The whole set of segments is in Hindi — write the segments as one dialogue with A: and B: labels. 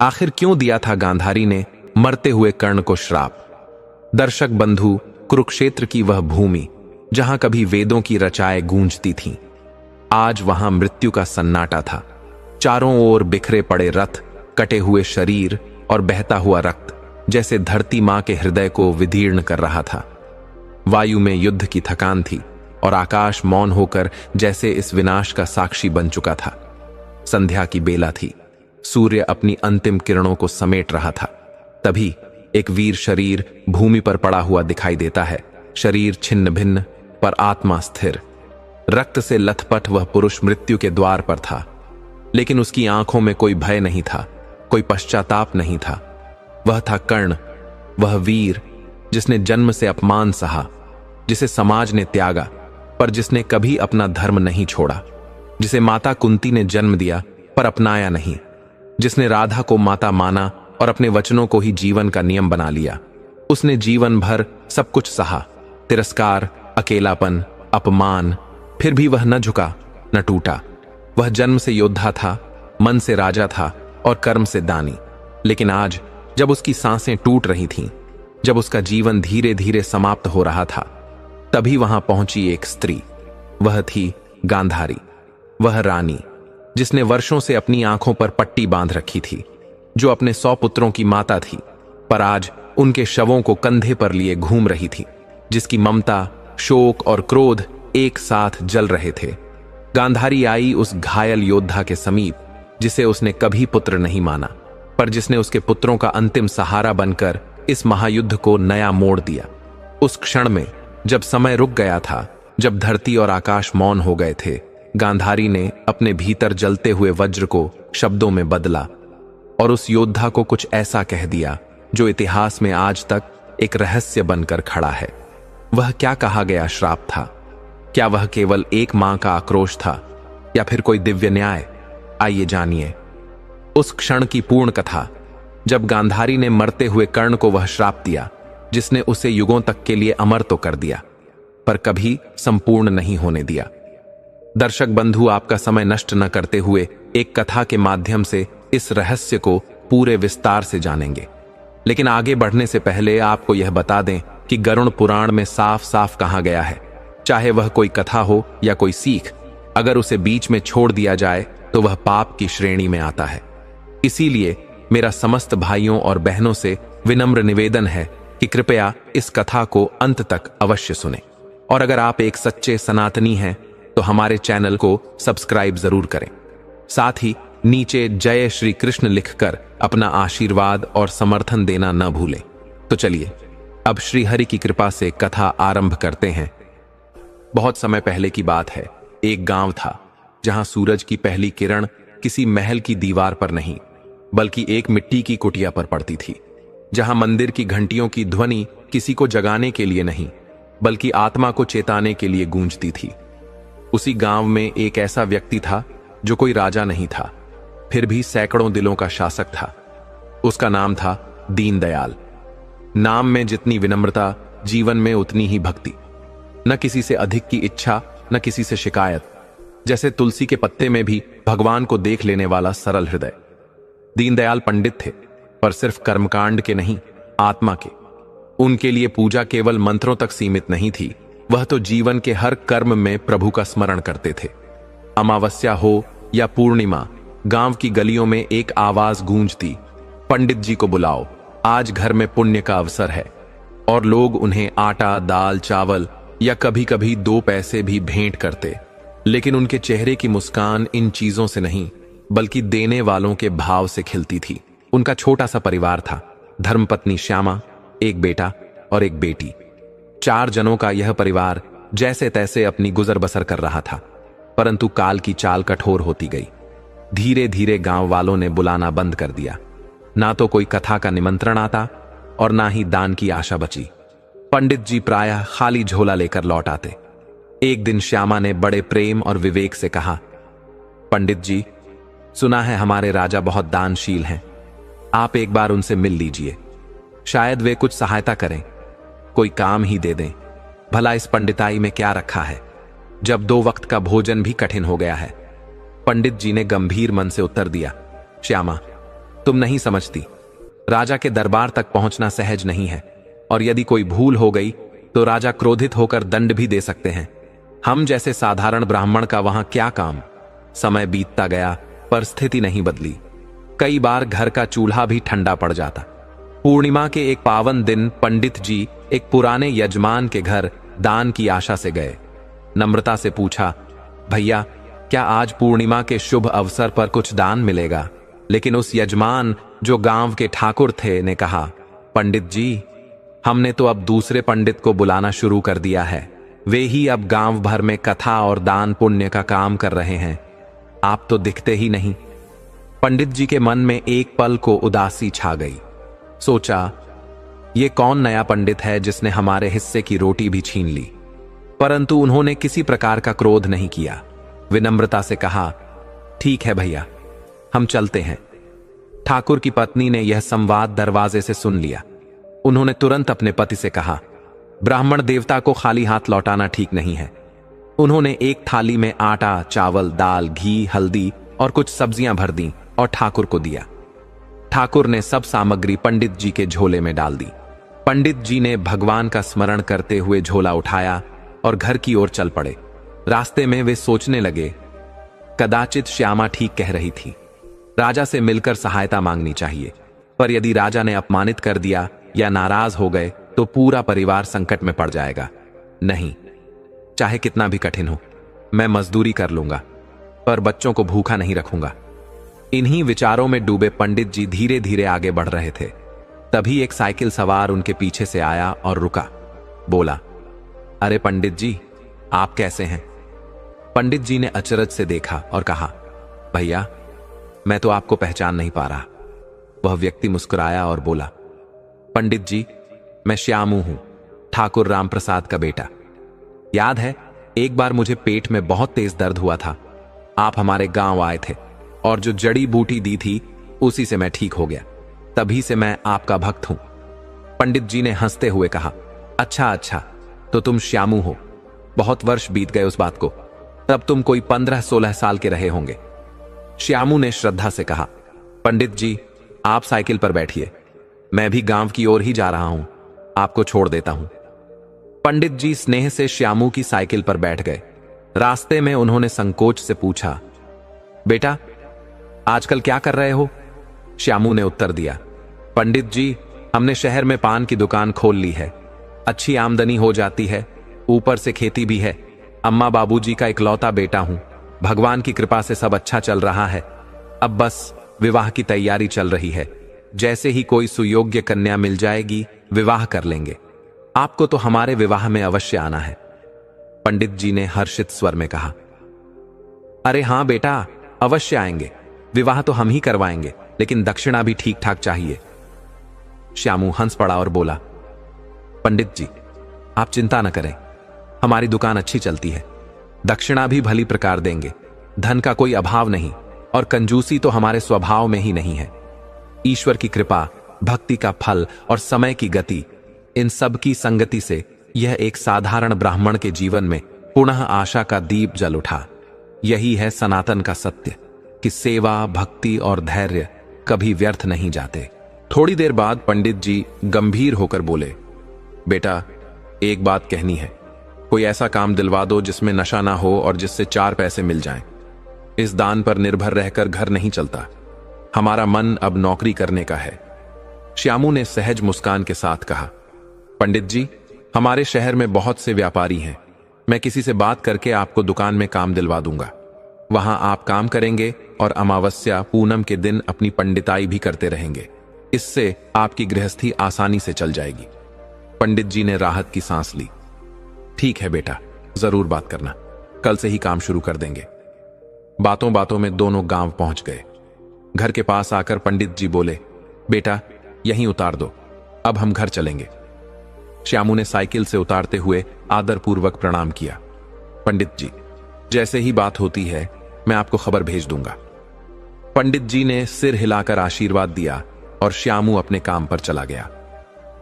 A: आखिर क्यों दिया था गांधारी ने मरते हुए कर्ण को श्राप? दर्शक बंधु, कुरुक्षेत्र की वह भूमि जहां कभी वेदों की रचाएं गूंजती थीं, आज वहां मृत्यु का सन्नाटा था। चारों ओर बिखरे पड़े रथ, कटे हुए शरीर और बहता हुआ रक्त जैसे धरती मां के हृदय को विदीर्ण कर रहा था। वायु में युद्ध की थकान थी और आकाश मौन होकर जैसे इस विनाश का साक्षी बन चुका था। संध्या की बेला थी, सूर्य अपनी अंतिम किरणों को समेट रहा था। तभी एक वीर शरीर भूमि पर पड़ा हुआ दिखाई देता है। शरीर छिन्न भिन्न पर आत्मा स्थिर। रक्त से लथपथ वह पुरुष मृत्यु के द्वार पर था, लेकिन उसकी आंखों में कोई भय नहीं था, कोई पश्चाताप नहीं था। वह था कर्ण, वह वीर जिसने जन्म से अपमान सहा, जिसे समाज ने त्यागा पर जिसने कभी अपना धर्म नहीं छोड़ा, जिसे माता कुंती ने जन्म दिया पर अपनाया नहीं, जिसने राधा को माता माना और अपने वचनों को ही जीवन का नियम बना लिया। उसने जीवन भर सब कुछ सहा, तिरस्कार, अकेलापन, अपमान, फिर भी वह न झुका न टूटा। वह जन्म से योद्धा था, मन से राजा था और कर्म से दानी। लेकिन आज जब उसकी सांसें टूट रही थीं, जब उसका जीवन धीरे धीरे समाप्त हो रहा था, तभी वहां पहुंची एक स्त्री। वह थी गांधारी, वह रानी जिसने वर्षों से अपनी आंखों पर पट्टी बांध रखी थी, जो अपने 100 पुत्रों की माता थी पर आज उनके शवों को कंधे पर लिए घूम रही थी, जिसकी ममता, शोक और क्रोध एक साथ जल रहे थे। गांधारी आई उस घायल योद्धा के समीप जिसे उसने कभी पुत्र नहीं माना, पर जिसने उसके पुत्रों का अंतिम सहारा बनकर इस महायुद्ध को नया मोड़ दिया। उस क्षण में जब समय रुक गया था, जब धरती और आकाश मौन हो गए थे, गांधारी ने अपने भीतर जलते हुए वज्र को शब्दों में बदला और उस योद्धा को कुछ ऐसा कह दिया जो इतिहास में आज तक एक रहस्य बनकर खड़ा है। वह क्या कहा गया श्राप था? क्या वह केवल एक मां का आक्रोश था या फिर कोई दिव्य न्याय? आइए जानिए उस क्षण की पूर्ण कथा, जब गांधारी ने मरते हुए कर्ण को वह श्राप दिया जिसने उसे युगों तक के लिए अमर तो कर दिया पर कभी संपूर्ण नहीं होने दिया। दर्शक बंधु, आपका समय नष्ट न करते हुए एक कथा के माध्यम से इस रहस्य को पूरे विस्तार से जानेंगे। लेकिन आगे बढ़ने से पहले आपको यह बता दें कि गरुड़ पुराण में साफ साफ कहा गया है, चाहे वह कोई कथा हो या कोई सीख, अगर उसे बीच में छोड़ दिया जाए तो वह पाप की श्रेणी में आता है। इसीलिए मेरा समस्त भाइयों और बहनों से विनम्र निवेदन है कि कृपया इस कथा को अंत तक अवश्य सुनें। और अगर आप एक सच्चे सनातनी हैं तो हमारे चैनल को सब्सक्राइब जरूर करें। साथ ही नीचे जय श्री कृष्ण लिखकर अपना आशीर्वाद और समर्थन देना न भूलें। तो चलिए अब श्री हरि की कृपा से कथा आरंभ करते हैं। बहुत समय पहले की बात है। एक गांव था जहां सूरज की पहली किरण किसी महल की दीवार पर नहीं बल्कि एक मिट्टी की कुटिया पर पड़ती थी, जहां मंदिर की घंटियों की ध्वनि किसी को जगाने के लिए नहीं बल्कि आत्मा को चेताने के लिए गूंजती थी। उसी गांव में एक ऐसा व्यक्ति था जो कोई राजा नहीं था, फिर भी सैकड़ों दिलों का शासक था। उसका नाम था दीनदयाल। नाम में जितनी विनम्रता, जीवन में उतनी ही भक्ति। न किसी से अधिक की इच्छा, न किसी से शिकायत। जैसे तुलसी के पत्ते में भी भगवान को देख लेने वाला सरल हृदय। दीनदयाल पंडित थे, पर सिर्फ कर्मकांड के नहीं, आत्मा के। उनके लिए पूजा केवल मंत्रों तक सीमित नहीं थी, वह तो जीवन के हर कर्म में प्रभु का स्मरण करते थे। अमावस्या हो या पूर्णिमा, गांव की गलियों में एक आवाज गूंजती, पंडित जी को बुलाओ, आज घर में पुण्य का अवसर है। और लोग उन्हें आटा, दाल, चावल या कभी कभी 2 पैसे भी भेंट करते। लेकिन उनके चेहरे की मुस्कान इन चीजों से नहीं बल्कि देने वालों के भाव से खिलती थी। उनका छोटा सा परिवार था, धर्मपत्नी श्यामा, एक बेटा और एक बेटी। 4 जनों का यह परिवार जैसे तैसे अपनी गुजर बसर कर रहा था, परंतु काल की चाल कठोर होती गई। धीरे धीरे गांव वालों ने बुलाना बंद कर दिया। ना तो कोई कथा का निमंत्रण आता और ना ही दान की आशा बची। पंडित जी प्रायः खाली झोला लेकर लौट आते। एक दिन श्यामा ने बड़े प्रेम और विवेक से कहा, पंडित जी, सुना है हमारे राजा बहुत दानशील हैं, आप एक बार उनसे मिल लीजिए, शायद वे कुछ सहायता करें, कोई काम ही दे दें। भला इस पंडिताई में क्या रखा है, जब 2 वक्त का भोजन भी कठिन हो गया है। पंडित जी ने गंभीर मन से उत्तर दिया, श्यामा, तुम नहीं समझती, राजा के दरबार तक पहुंचना सहज नहीं है, और यदि कोई भूल हो गई तो राजा क्रोधित होकर दंड भी दे सकते हैं। हम जैसे साधारण ब्राह्मण का वहां क्या काम। समय बीतता गया पर स्थिति नहीं बदली। कई बार घर का चूल्हा भी ठंडा पड़ जाता। पूर्णिमा के एक पावन दिन पंडित जी एक पुराने यजमान के घर दान की आशा से गए। नम्रता से पूछा, भैया क्या आज पूर्णिमा के शुभ अवसर पर कुछ दान मिलेगा? लेकिन उस यजमान जो गांव के ठाकुर थे ने कहा, पंडित जी हमने तो अब दूसरे पंडित को बुलाना शुरू कर दिया है, वे ही अब गांव भर में कथा और दान पुण्य का काम कर रहे हैं, आप तो दिखते ही नहीं। पंडित जी के मन में एक पल को उदासी छा गई। सोचा, ये कौन नया पंडित है जिसने हमारे हिस्से की रोटी भी छीन ली? परंतु उन्होंने किसी प्रकार का क्रोध नहीं किया। विनम्रता से कहा, ठीक है भैया, हम चलते हैं। ठाकुर की पत्नी ने यह संवाद दरवाजे से सुन लिया। उन्होंने तुरंत अपने पति से कहा, ब्राह्मण देवता को खाली हाथ लौटाना ठीक नहीं है। उन्होंने एक थाली में आटा, चावल, दाल, घी, हल्दी और कुछ सब्जियां भर दी और ठाकुर को दिया। ठाकुर ने सब सामग्री पंडित जी के झोले में डाल दी। पंडित जी ने भगवान का स्मरण करते हुए झोला उठाया और घर की ओर चल पड़े। रास्ते में वे सोचने लगे, कदाचित श्यामा ठीक कह रही थी, राजा से मिलकर सहायता मांगनी चाहिए, पर यदि राजा ने अपमानित कर दिया या नाराज हो गए तो पूरा परिवार संकट में पड़ जाएगा। नहीं, चाहे कितना भी कठिन हो, मैं मजदूरी कर लूंगा, पर बच्चों को भूखा नहीं रखूंगा। इन्हीं विचारों में डूबे पंडित जी धीरे धीरे आगे बढ़ रहे थे। तभी एक साइकिल सवार उनके पीछे से आया और रुका। बोला, अरे पंडित जी, आप कैसे हैं? पंडित जी ने अचरज से देखा और कहा, भैया मैं तो आपको पहचान नहीं पा रहा। वह व्यक्ति मुस्कुराया और बोला, पंडित जी मैं श्यामू हूं, ठाकुर रामप्रसाद का बेटा। याद है एक बार मुझे पेट में बहुत तेज दर्द हुआ था, आप हमारे गांव आए थे और जो जड़ी बूटी दी थी उसी से मैं ठीक हो गया। तभी से मैं आपका भक्त हूं। पंडित जी ने हंसते हुए कहा, अच्छा अच्छा, तो तुम श्यामू हो। बहुत वर्ष बीत गए उस बात को, तब तुम कोई 15-16 साल के रहे होंगे। श्यामू ने श्रद्धा से कहा, पंडित जी आप साइकिल पर बैठिए, मैं भी गांव की ओर ही जा रहा हूं, आपको छोड़ देता हूं। पंडित जी स्नेह से श्यामू की साइकिल पर बैठ गए। रास्ते में उन्होंने संकोच से पूछा, बेटा आजकल क्या कर रहे हो? श्यामू ने उत्तर दिया, पंडित जी हमने शहर में पान की दुकान खोल ली है, अच्छी आमदनी हो जाती है, ऊपर से खेती भी है। अम्मा बाबूजी का इकलौता बेटा हूं, भगवान की कृपा से सब अच्छा चल रहा है। अब बस विवाह की तैयारी चल रही है, जैसे ही कोई सुयोग्य कन्या मिल जाएगी विवाह कर लेंगे। आपको तो हमारे विवाह में अवश्य आना है। पंडित जी ने हर्षित स्वर में कहा, अरे हां बेटा अवश्य आएंगे, विवाह तो हम ही करवाएंगे, लेकिन दक्षिणा भी ठीक ठाक चाहिए। श्यामू हंस पड़ा और बोला, पंडित जी आप चिंता न करें, हमारी दुकान अच्छी चलती है, दक्षिणा भी भली प्रकार देंगे, धन का कोई अभाव नहीं और कंजूसी तो हमारे स्वभाव में ही नहीं है। ईश्वर की कृपा, भक्ति का फल और समय की गति, इन सब की संगति से यह एक साधारण ब्राह्मण के जीवन में पुनः आशा का दीप जल उठा। यही है सनातन का सत्य कि सेवा, भक्ति और धैर्य कभी व्यर्थ नहीं जाते। थोड़ी देर बाद पंडित जी गंभीर होकर बोले, बेटा एक बात कहनी है, कोई ऐसा काम दिलवा दो जिसमें नशा ना हो और जिससे 4 पैसे मिल जाएं। इस दान पर निर्भर रहकर घर नहीं चलता, हमारा मन अब नौकरी करने का है। श्यामू ने सहज मुस्कान के साथ कहा, पंडित जी हमारे शहर में बहुत से व्यापारी हैं, मैं किसी से बात करके आपको दुकान में काम दिलवा दूंगा। वहां आप काम करेंगे और अमावस्या पूनम के दिन अपनी पंडिताई भी करते रहेंगे, इससे आपकी गृहस्थी आसानी से चल जाएगी। पंडित जी ने राहत की सांस ली। ठीक है बेटा, जरूर बात करना, कल से ही काम शुरू कर देंगे। बातों बातों में दोनों गांव पहुंच गए। घर के पास आकर पंडित जी बोले, बेटा यहीं उतार दो, अब हम घर चलेंगे। श्यामू ने साइकिल से उतारते हुए आदरपूर्वक प्रणाम किया। पंडित जी जैसे ही बात होती है मैं आपको खबर भेज दूंगा। पंडित जी ने सिर हिलाकर आशीर्वाद दिया और श्यामू अपने काम पर चला गया।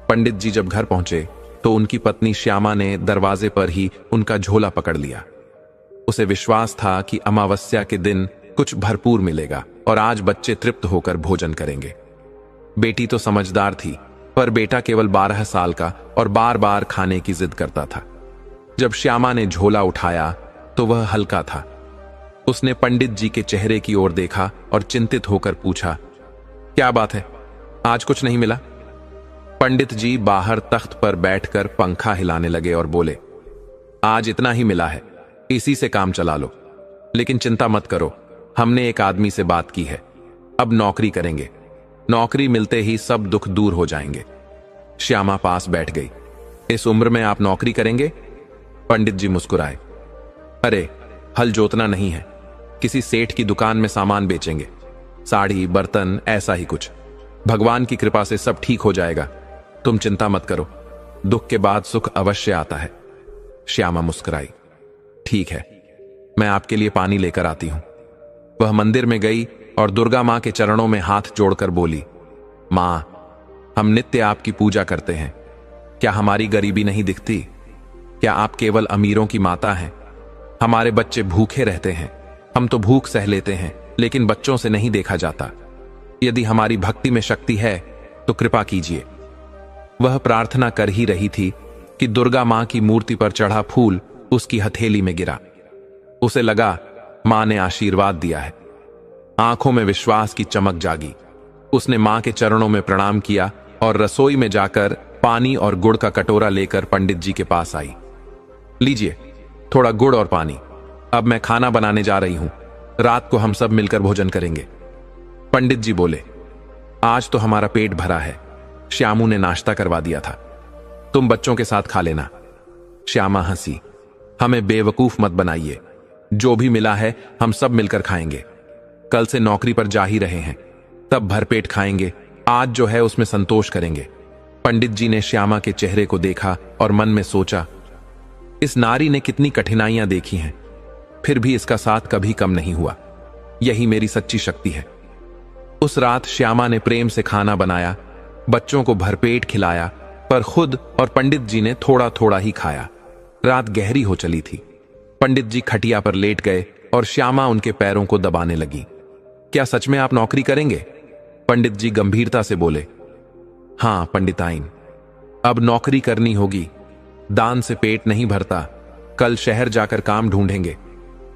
A: पंडित जी जब घर पहुंचे तो उनकी पत्नी श्यामा ने दरवाजे पर ही उनका झोला पकड़ लिया। उसे विश्वास था कि अमावस्या के दिन कुछ भरपूर मिलेगा, और आज बच्चे तृप्त होकर भोजन करेंगे। बेटी तो समझदार थी, पर बेटा केवल 12 साल का और बार बार खाने की जिद करता था। जब श्यामा ने झोला उठाया तो वह हल्का था। उसने पंडित जी के चेहरे की ओर देखा और चिंतित होकर पूछा, क्या बात है, आज कुछ नहीं मिला? पंडित जी बाहर तख्त पर बैठकर पंखा हिलाने लगे और बोले, आज इतना ही मिला है, इसी से काम चला लो। लेकिन चिंता मत करो, हमने एक आदमी से बात की है, अब नौकरी करेंगे। नौकरी मिलते ही सब दुख दूर हो जाएंगे। श्यामा पास बैठ गई। इस उम्र में आप नौकरी करेंगे? पंडित जी मुस्कुराए। अरे, हल जोतना नहीं है, किसी सेठ की दुकान में सामान बेचेंगे, साड़ी, बर्तन, ऐसा ही कुछ। भगवान की कृपा से सब ठीक हो जाएगा, तुम चिंता मत करो, दुख के बाद सुख अवश्य आता है। श्यामा मुस्कुराई। ठीक है, मैं आपके लिए पानी लेकर आती हूं। वह मंदिर में गई और दुर्गा मां के चरणों में हाथ जोड़कर बोली, मां, हम नित्य आपकी पूजा करते हैं, क्या हमारी गरीबी नहीं दिखती? क्या आप केवल अमीरों की माता हैं? हमारे बच्चे भूखे रहते हैं, हम तो भूख सह लेते हैं, लेकिन बच्चों से नहीं देखा जाता। यदि हमारी भक्ति में शक्ति है तो कृपा कीजिए। वह प्रार्थना कर ही रही थी कि दुर्गा मां की मूर्ति पर चढ़ा फूल उसकी हथेली में गिरा। उसे लगा मां ने आशीर्वाद दिया है। आंखों में विश्वास की चमक जागी। उसने मां के चरणों में प्रणाम किया और रसोई में जाकर पानी और गुड़ का कटोरा लेकर पंडित जी के पास आई। लीजिए, थोड़ा गुड़ और पानी, अब मैं खाना बनाने जा रही हूं, रात को हम सब मिलकर भोजन करेंगे। पंडित जी बोले, आज तो हमारा पेट भरा है, श्यामू ने नाश्ता करवा दिया था, तुम बच्चों के साथ खा लेना। श्यामा हंसी। हमें बेवकूफ मत बनाइए, जो भी मिला है हम सब मिलकर खाएंगे। कल से नौकरी पर जा ही रहे हैं, तब भरपेट खाएंगे, आज जो है उसमें संतोष करेंगे। पंडित जी ने श्यामा के चेहरे को देखा और मन में सोचा, इस नारी ने कितनी कठिनाइयां देखी हैं, फिर भी इसका साथ कभी कम नहीं हुआ, यही मेरी सच्ची शक्ति है। उस रात श्यामा ने प्रेम से खाना बनाया, बच्चों को भरपेट खिलाया, पर खुद और पंडित जी ने थोड़ा थोड़ा ही खाया। रात गहरी हो चली थी। पंडित जी खटिया पर लेट गए और श्यामा उनके पैरों को दबाने लगी। क्या सच में आप नौकरी करेंगे? पंडित जी गंभीरता से बोले। हां पंडिताइन, अब नौकरी करनी होगी, दान से पेट नहीं भरता, कल शहर जाकर काम ढूंढेंगे।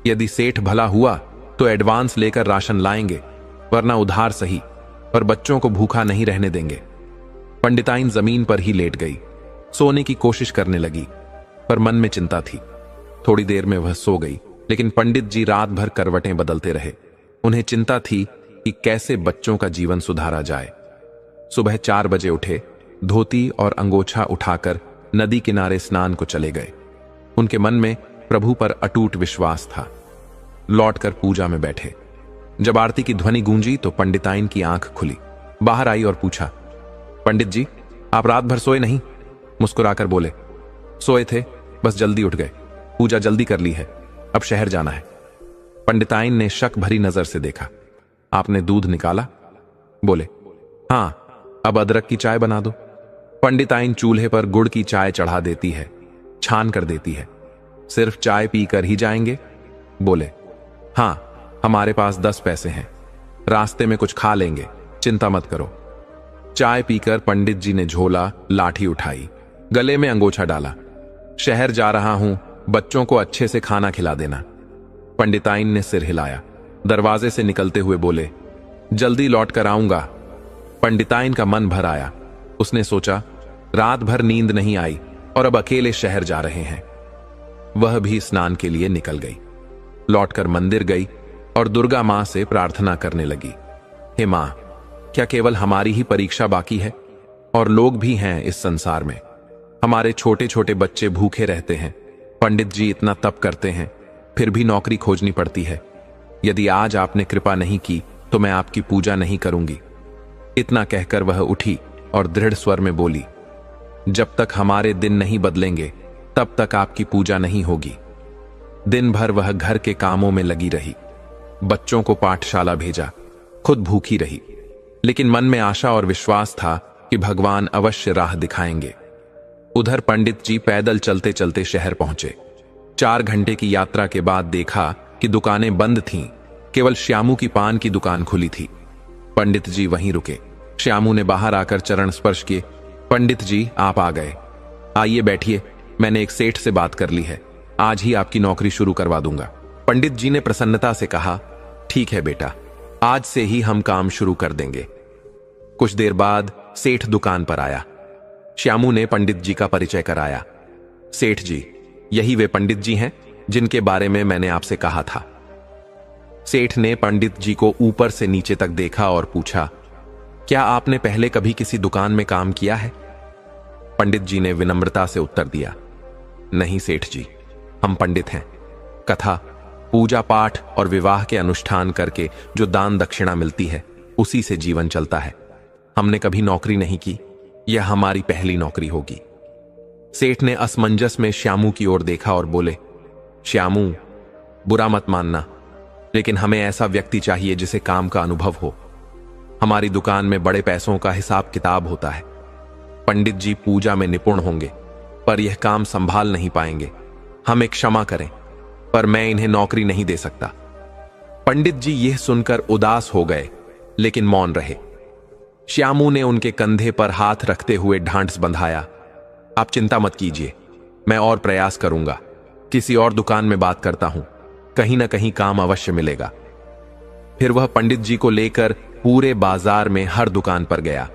A: यदि सेठ भला हुआ तो एडवांस लेकर राशन लाएंगे, वरना उधार सही, पर बच्चों को भूखा नहीं रहने देंगे। पंडिताइन जमीन पर ही लेट गई, सोने की कोशिश करने लगी, पर मन में चिंता थी। थोड़ी देर में वह सो गई, लेकिन पंडित जी रात भर करवटें बदलते रहे। उन्हें चिंता थी कि कैसे बच्चों का जीवन सुधारा जाए। सुबह 4 बजे उठे, धोती और अंगोछा उठाकर नदी किनारे स्नान को चले गए। उनके मन में प्रभु पर अटूट विश्वास था। लौटकर पूजा में बैठे। जब आरती की ध्वनि गूंजी तो पंडिताइन की आंख खुली, बाहर आई और पूछा, पंडित जी, आप रात भर सोए नहीं? मुस्कुराकर बोले, सोए थे, बस जल्दी उठ गए, पूजा जल्दी कर ली है, अब शहर जाना है। पंडिताइन ने शक भरी नजर से देखा। आपने दूध निकाला? बोले, हां, अब अदरक की चाय बना दो। पंडिताइन चूल्हे पर गुड़ की चाय चढ़ा देती है, छान कर देती है। सिर्फ चाय पीकर ही जाएंगे? बोले, हां, हमारे पास 10 पैसे हैं, रास्ते में कुछ खा लेंगे, चिंता मत करो। चाय पीकर पंडित जी ने झोला, लाठी उठाई, गले में अंगोछा डाला। शहर जा रहा हूं, बच्चों को अच्छे से खाना खिला देना। पंडिताइन ने सिर हिलाया, दरवाजे से निकलते हुए बोले, जल्दी लौट कर आऊंगा। पंडिताइन का मन भर आया। उसने सोचा, रात भर नींद नहीं आई और अब अकेले शहर जा रहे हैं। वह भी स्नान के लिए निकल गई। लौटकर मंदिर गई और दुर्गा मां से प्रार्थना करने लगी, हे मां, क्या केवल हमारी ही परीक्षा बाकी है? और लोग भी हैं इस संसार में। हमारे छोटे छोटे बच्चे भूखे रहते हैं, पंडित जी इतना तप करते हैं, फिर भी नौकरी खोजनी पड़ती है। यदि आज आपने कृपा नहीं की तो मैं आपकी पूजा नहीं करूंगी। इतना कहकर वह उठी और दृढ़ स्वर में बोली, जब तक हमारे दिन नहीं बदलेंगे तब तक आपकी पूजा नहीं होगी। दिन भर वह घर के कामों में लगी रही, बच्चों को पाठशाला भेजा, खुद भूखी रही, लेकिन मन में आशा और विश्वास था कि भगवान अवश्य राह दिखाएंगे। उधर पंडित जी पैदल चलते चलते शहर पहुंचे। 4 घंटे की यात्रा के बाद देखा कि दुकानें बंद थीं, केवल श्यामू की पान की दुकान खुली थी। पंडित जी वहीं रुके। श्यामू ने बाहर आकर चरण स्पर्श किए। पंडित जी, आप आ गए, आइए बैठिए, मैंने एक सेठ से बात कर ली है, आज ही आपकी नौकरी शुरू करवा दूंगा। पंडित जी ने प्रसन्नता से कहा, ठीक है बेटा, आज से ही हम काम शुरू कर देंगे। कुछ देर बाद सेठ दुकान पर आया। श्यामू ने पंडित जी का परिचय कराया। सेठ जी, यही वे पंडित जी हैं जिनके बारे में मैंने आपसे कहा था। सेठ ने पंडित जी को ऊपर से नीचे तक देखा और पूछा, क्या आपने पहले कभी किसी दुकान में काम किया है? पंडित जी ने विनम्रता से उत्तर दिया, नहीं सेठ जी, हम पंडित हैं। कथा, पूजा पाठ और विवाह के अनुष्ठान करके जो दान दक्षिणा मिलती है उसी से जीवन चलता है। हमने कभी नौकरी नहीं की, यह हमारी पहली नौकरी होगी। सेठ ने असमंजस में श्यामू की ओर देखा और बोले, श्यामू, बुरा मत मानना, लेकिन हमें ऐसा व्यक्ति चाहिए जिसे काम का अनुभव हो। हमारी दुकान में बड़े पैसों का हिसाब किताब होता है। पंडित जी पूजा में निपुण होंगे, पर यह काम संभाल नहीं पाएंगे। हमें क्षमा करें, पर मैं इन्हें नौकरी नहीं दे सकता। पंडित जी यह सुनकर उदास हो गए, लेकिन मौन रहे। श्यामू ने उनके कंधे पर हाथ रखते हुए ढांढस बंधाया, आप चिंता मत कीजिए, मैं और प्रयास करूंगा, किसी और दुकान में बात करता हूं, कहीं ना कहीं काम अवश्य मिलेगा। फिर वह पंडित जी को लेकर पूरे बाजार में हर दुकान पर गया,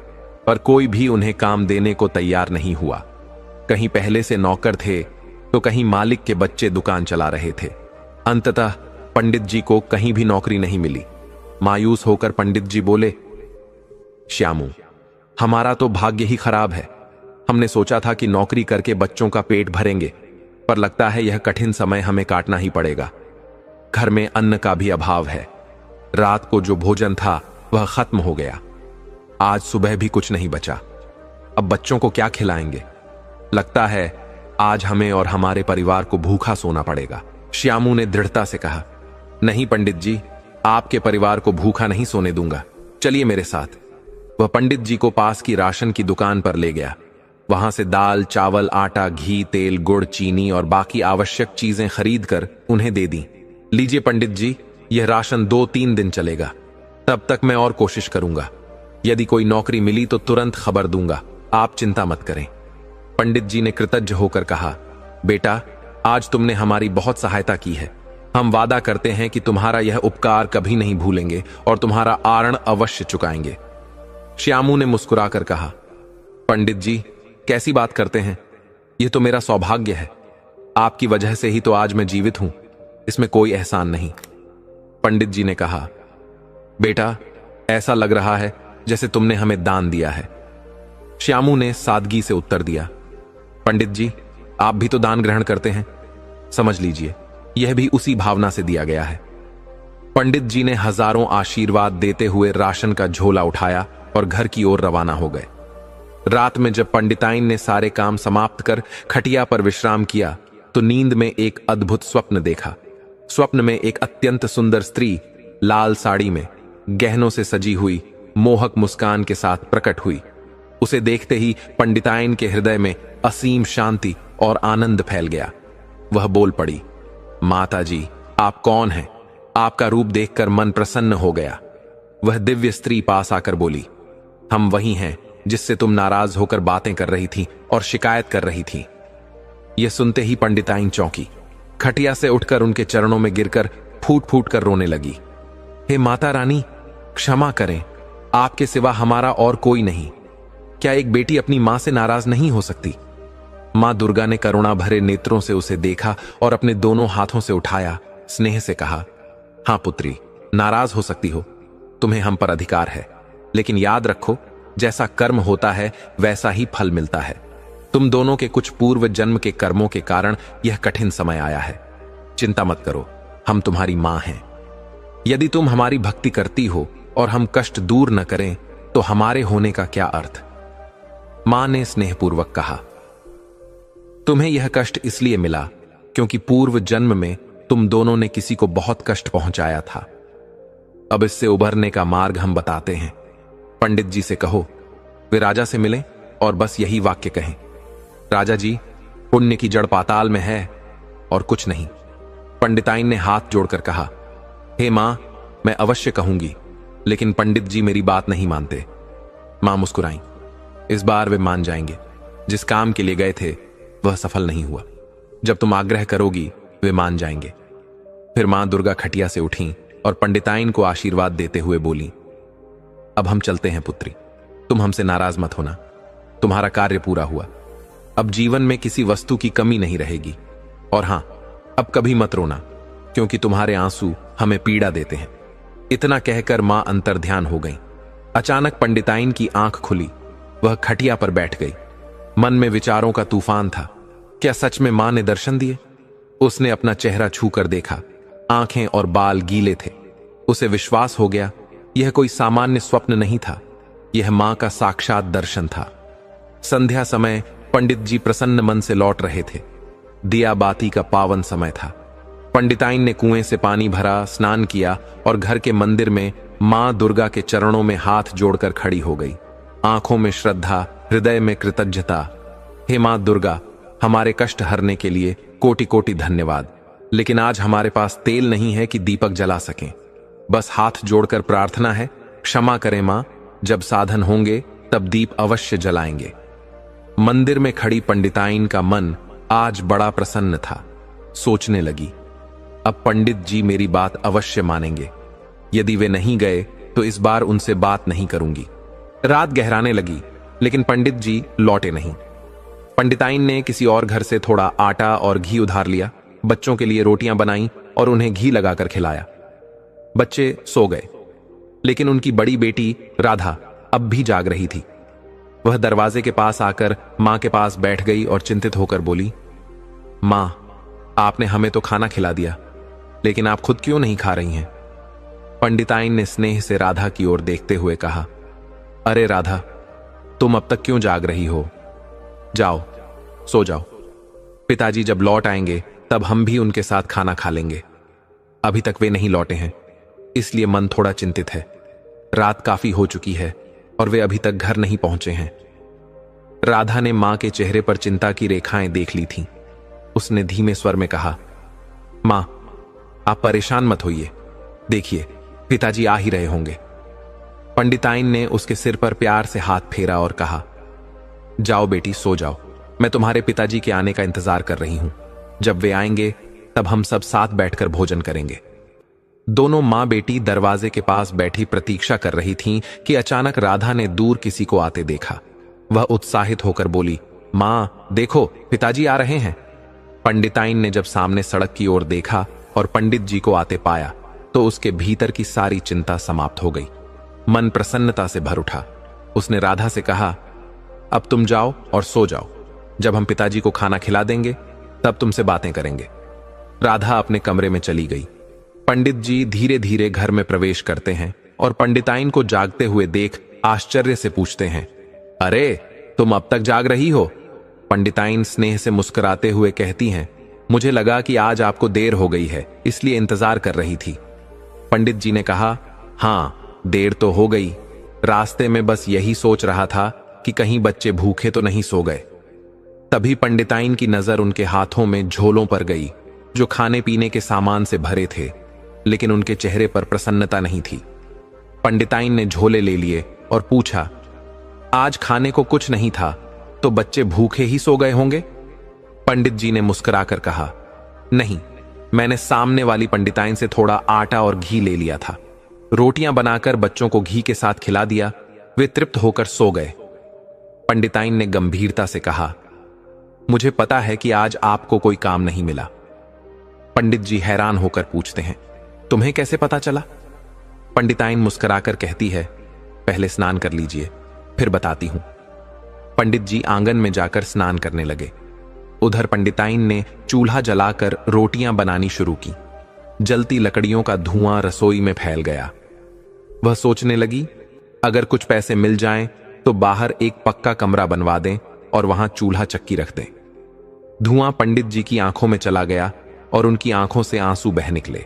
A: पर कोई भी उन्हें काम देने को तैयार नहीं हुआ। कहीं पहले से नौकर थे तो कहीं मालिक के बच्चे दुकान चला रहे थे। अंततः पंडित जी को कहीं भी नौकरी नहीं मिली। मायूस होकर पंडित जी बोले, श्यामू, हमारा तो भाग्य ही खराब है। हमने सोचा था कि नौकरी करके बच्चों का पेट भरेंगे, पर लगता है यह कठिन समय हमें काटना ही पड़ेगा। घर में अन्न का भी अभाव है। रात को जो भोजन था वह खत्म हो गया। आज सुबह भी कुछ नहीं बचा। अब बच्चों को क्या खिलाएंगे? लगता है आज हमें और हमारे परिवार को भूखा सोना पड़ेगा। श्यामू ने दृढ़ता से कहा, नहीं पंडित जी, आपके परिवार को भूखा नहीं सोने दूंगा, चलिए मेरे साथ। वह पंडित जी को पास की राशन की दुकान पर ले गया। वहां से दाल, चावल, आटा, घी, तेल, गुड़, चीनी और बाकी आवश्यक चीजें खरीद कर उन्हें दे दी। लीजिए पंडित जी, यह राशन 2-3 दिन चलेगा, तब तक मैं और कोशिश करूंगा। यदि कोई नौकरी मिली तो तुरंत खबर दूंगा, आप चिंता मत करें। पंडित जी ने कृतज्ञ होकर कहा, बेटा, आज तुमने हमारी बहुत सहायता की है। हम वादा करते हैं कि तुम्हारा यह उपकार कभी नहीं भूलेंगे और तुम्हारा आरण अवश्य चुकाएंगे। श्यामू ने मुस्कुराकर कहा, पंडित जी, कैसी बात करते हैं? यह तो मेरा सौभाग्य है। आपकी वजह से ही तो आज मैं जीवित हूं, इसमें कोई एहसान नहीं। पंडित जी ने कहा, बेटा, ऐसा लग रहा है जैसे तुमने हमें दान दिया है। श्यामू ने सादगी से उत्तर दिया, पंडित जी, आप भी तो दान ग्रहण करते हैं, समझ लीजिए यह भी उसी भावना से दिया गया है। पंडित जी ने हजारों आशीर्वाद देते हुए राशन का झोला उठाया और घर की ओर रवाना हो गए। रात में जब पंडिताइन ने सारे काम समाप्त कर खटिया पर विश्राम किया तो नींद में एक अद्भुत स्वप्न देखा। स्वप्न में एक अत्यंत सुंदर स्त्री लाल साड़ी में गहनों से सजी हुई मोहक मुस्कान के साथ प्रकट हुई। उसे देखते ही पंडिताइन के हृदय में असीम शांति और आनंद फैल गया। वह बोल पड़ी, माता जी, आप कौन हैं? आपका रूप देखकर मन प्रसन्न हो गया। वह दिव्य स्त्री पास आकर बोली, हम वही हैं जिससे तुम नाराज होकर बातें कर रही थी और शिकायत कर रही थी। यह सुनते ही पंडिताइन चौंकी, खटिया से उठकर उनके चरणों में गिरकर फूट फूट कर रोने लगी। हे माता रानी, क्षमा करें, आपके सिवा हमारा और कोई नहीं। क्या एक बेटी अपनी मां से नाराज नहीं हो सकती? मां दुर्गा ने करुणा भरे नेत्रों से उसे देखा और अपने दोनों हाथों से उठाया, स्नेह से कहा, हां पुत्री, नाराज हो सकती हो, तुम्हें हम पर अधिकार है, लेकिन याद रखो, जैसा कर्म होता है वैसा ही फल मिलता है। तुम दोनों के कुछ पूर्व जन्म के कर्मों के कारण यह कठिन समय आया है। चिंता मत करो, हम तुम्हारी मां हैं। यदि तुम हमारी भक्ति करती हो और हम कष्ट दूर न करें तो हमारे होने का क्या अर्थ? मां ने स्नेहपूर्वक कहा, तुम्हें यह कष्ट इसलिए मिला क्योंकि पूर्व जन्म में तुम दोनों ने किसी को बहुत कष्ट पहुंचाया था। अब इससे उभरने का मार्ग हम बताते हैं। पंडित जी से कहो वे राजा से मिलें और बस यही वाक्य कहें, राजा जी, पुण्य की जड़ पाताल में है और कुछ नहीं। पंडिताइन ने हाथ जोड़कर कहा, हे मां, मैं अवश्य कहूंगी, लेकिन पंडित जी मेरी बात नहीं मानते। मां मुस्कुराई। इस बार वे मान जाएंगे। जिस काम के लिए गए थे वह सफल नहीं हुआ। जब तुम आग्रह करोगी वे मान जाएंगे। फिर मां दुर्गा खटिया से उठी और पंडिताइन को आशीर्वाद देते हुए बोली, अब हम चलते हैं पुत्री, तुम हमसे नाराज मत होना। तुम्हारा कार्य पूरा हुआ। अब जीवन में किसी वस्तु की कमी नहीं रहेगी। और हां, अब कभी मत रोना, क्योंकि तुम्हारे आंसू हमें पीड़ा देते हैं। इतना कहकर मां अंतर्ध्यान हो गई। अचानक पंडिताइन की आंख खुली। वह खटिया पर बैठ गई। मन में विचारों का तूफान था। क्या सच में मां ने दर्शन दिए? उसने अपना चेहरा छूकर देखा। आंखें और बाल गीले थे। उसे विश्वास हो गया यह कोई सामान्य स्वप्न नहीं था, यह मां का साक्षात दर्शन था। संध्या समय पंडित जी प्रसन्न मन से लौट रहे थे। दिया बाती का पावन समय था। पंडिताइन ने कुएं से पानी भरा, स्नान किया और घर के मंदिर में मां दुर्गा के चरणों में हाथ जोड़कर खड़ी हो गई। आंखों में श्रद्धा, हृदय में कृतज्ञता। हे मां दुर्गा, हमारे कष्ट हरने के लिए कोटि कोटि धन्यवाद। लेकिन आज हमारे पास तेल नहीं है कि दीपक जला सकें। बस हाथ जोड़कर प्रार्थना है, क्षमा करें मां। जब साधन होंगे तब दीप अवश्य जलाएंगे। मंदिर में खड़ी पंडिताइन का मन आज बड़ा प्रसन्न था। सोचने लगी, अब पंडित जी मेरी बात अवश्य मानेंगे। यदि वे नहीं गए तो इस बार उनसे बात नहीं करूंगी। रात गहराने लगी, लेकिन पंडित जी लौटे नहीं। पंडिताइन ने किसी और घर से थोड़ा आटा और घी उधार लिया, बच्चों के लिए रोटियां बनाई और उन्हें घी लगाकर खिलाया। बच्चे सो गए, लेकिन उनकी बड़ी बेटी राधा अब भी जाग रही थी। वह दरवाजे के पास आकर मां के पास बैठ गई और चिंतित होकर बोली, मां, आपने हमें तो खाना खिला दिया, लेकिन आप खुद क्यों नहीं खा रही हैं? पंडिताइन ने स्नेह से राधा की ओर देखते हुए कहा, अरे राधा, तुम अब तक क्यों जाग रही हो? जाओ, सो जाओ। पिताजी जब लौट आएंगे तब हम भी उनके साथ खाना खा लेंगे। अभी तक वे नहीं लौटे हैं, इसलिए मन थोड़ा चिंतित है। रात काफी हो चुकी है और वे अभी तक घर नहीं पहुंचे हैं। राधा ने मां के चेहरे पर चिंता की रेखाएं देख ली थीं। उसने धीमे स्वर में कहा, मां, आप परेशान मत होइए। देखिए, पिताजी आ ही रहे होंगे। पंडिताइन ने उसके सिर पर प्यार से हाथ फेरा और कहा, जाओ बेटी, सो जाओ। मैं तुम्हारे पिताजी के आने का इंतजार कर रही हूं। जब वे आएंगे तब हम सब साथ बैठकर भोजन करेंगे। दोनों मां बेटी दरवाजे के पास बैठी प्रतीक्षा कर रही थीं कि अचानक राधा ने दूर किसी को आते देखा। वह उत्साहित होकर बोली, मां देखो, पिताजी आ रहे हैं। पंडिताइन ने जब सामने सड़क की ओर देखा और पंडित जी को आते पाया तो उसके भीतर की सारी चिंता समाप्त हो गई। मन प्रसन्नता से भर उठा। उसने राधा से कहा, अब तुम जाओ और सो जाओ। जब हम पिताजी को खाना खिला देंगे तब तुमसे बातें करेंगे। राधा अपने कमरे में चली गई। पंडित जी धीरे धीरे घर में प्रवेश करते हैं और पंडिताइन को जागते हुए देख आश्चर्य से पूछते हैं, अरे तुम अब तक जाग रही हो? पंडिताइन स्नेह से मुस्कुराते हुए कहती हैं, मुझे लगा कि आज आपको देर हो गई है, इसलिए इंतजार कर रही थी। पंडित जी ने कहा, हां, देर तो हो गई। रास्ते में बस यही सोच रहा था कि कहीं बच्चे भूखे तो नहीं सो गए। तभी पंडिताइन की नजर उनके हाथों में झोलों पर गई जो खाने पीने के सामान से भरे थे, लेकिन उनके चेहरे पर प्रसन्नता नहीं थी। पंडिताइन ने झोले ले लिए और पूछा, आज खाने को कुछ नहीं था तो बच्चे भूखे ही सो गए होंगे? पंडित जी ने मुस्कुराकर कहा, नहीं, मैंने सामने वाली पंडिताइन से थोड़ा आटा और घी ले लिया था। रोटियां बनाकर बच्चों को घी के साथ खिला दिया। वे तृप्त होकर सो गए। पंडिताइन ने गंभीरता से कहा, मुझे पता है कि आज आपको कोई काम नहीं मिला। पंडित जी हैरान होकर पूछते हैं, तुम्हें कैसे पता चला? पंडिताइन मुस्कुराकर कहती है, पहले स्नान कर लीजिए, फिर बताती हूं। पंडित जी आंगन में जाकर स्नान करने लगे। उधर पंडिताइन ने चूल्हा जलाकर रोटियां बनानी शुरू की। जलती लकड़ियों का धुआं रसोई में फैल गया। वह सोचने लगी, अगर कुछ पैसे मिल जाएं तो बाहर एक पक्का कमरा बनवा दें और वहां चूल्हा चक्की रख दें। धुआं पंडित जी की आंखों में चला गया और उनकी आंखों से आंसू बह निकले।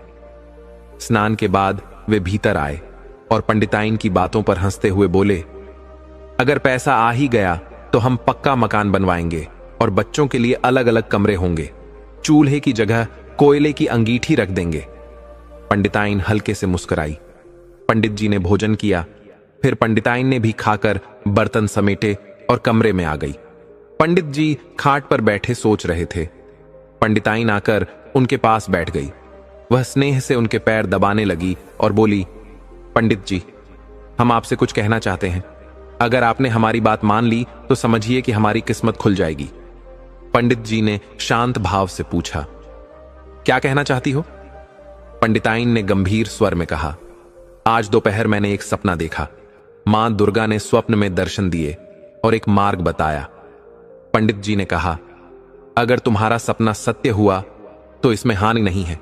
A: स्नान के बाद वे भीतर आए और पंडिताइन की बातों पर हंसते हुए बोले, अगर पैसा आ ही गया तो हम पक्का मकान बनवाएंगे और बच्चों के लिए अलग अलग कमरे होंगे। चूल्हे की जगह कोयले की अंगीठी रख देंगे। पंडिताइन हल्के से मुस्कुराई पंडित जी ने भोजन किया। फिर पंडिताइन ने भी खाकर बर्तन समेटे और कमरे में आ गई। पंडित जी खाट पर बैठे सोच रहे थे। पंडिताइन आकर उनके पास बैठ गई। वह स्नेह से उनके पैर दबाने लगी और बोली, पंडित जी, हम आपसे कुछ कहना चाहते हैं। अगर आपने हमारी बात मान ली तो समझिए कि हमारी किस्मत खुल जाएगी। पंडित जी ने शांत भाव से पूछा, क्या कहना चाहती हो? पंडिताइन ने गंभीर स्वर में कहा, आज दोपहर मैंने एक सपना देखा। मां दुर्गा ने स्वप्न में दर्शन दिए और एक मार्ग बताया। पंडित जी ने कहा, अगर तुम्हारा सपना सत्य हुआ तो इसमें हानि नहीं है।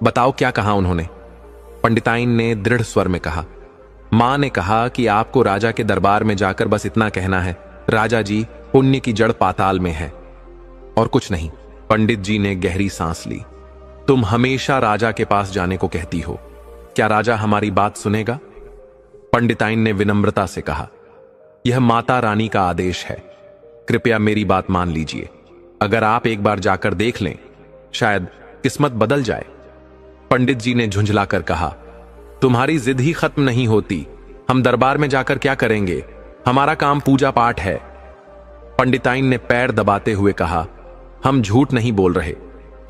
A: बताओ क्या कहा उन्होंने? पंडिताइन ने दृढ़ स्वर में कहा, मां ने कहा कि आपको राजा के दरबार में जाकर बस इतना कहना है, राजा जी, पुण्य की जड़ पाताल में है, और कुछ नहीं। पंडित जी ने गहरी सांस ली। तुम हमेशा राजा के पास जाने को कहती हो, क्या राजा हमारी बात सुनेगा? पंडिताइन ने विनम्रता से कहा, यह माता रानी का आदेश है, कृपया मेरी बात मान लीजिए। अगर आप एक बार जाकर देख लें, शायद किस्मत बदल जाए। पंडित जी ने झुंझलाकर कहा, तुम्हारी जिद ही खत्म नहीं होती। हम दरबार में जाकर क्या करेंगे? हमारा काम पूजा पाठ है। पंडिताइन ने पैर दबाते हुए कहा, हम झूठ नहीं बोल रहे,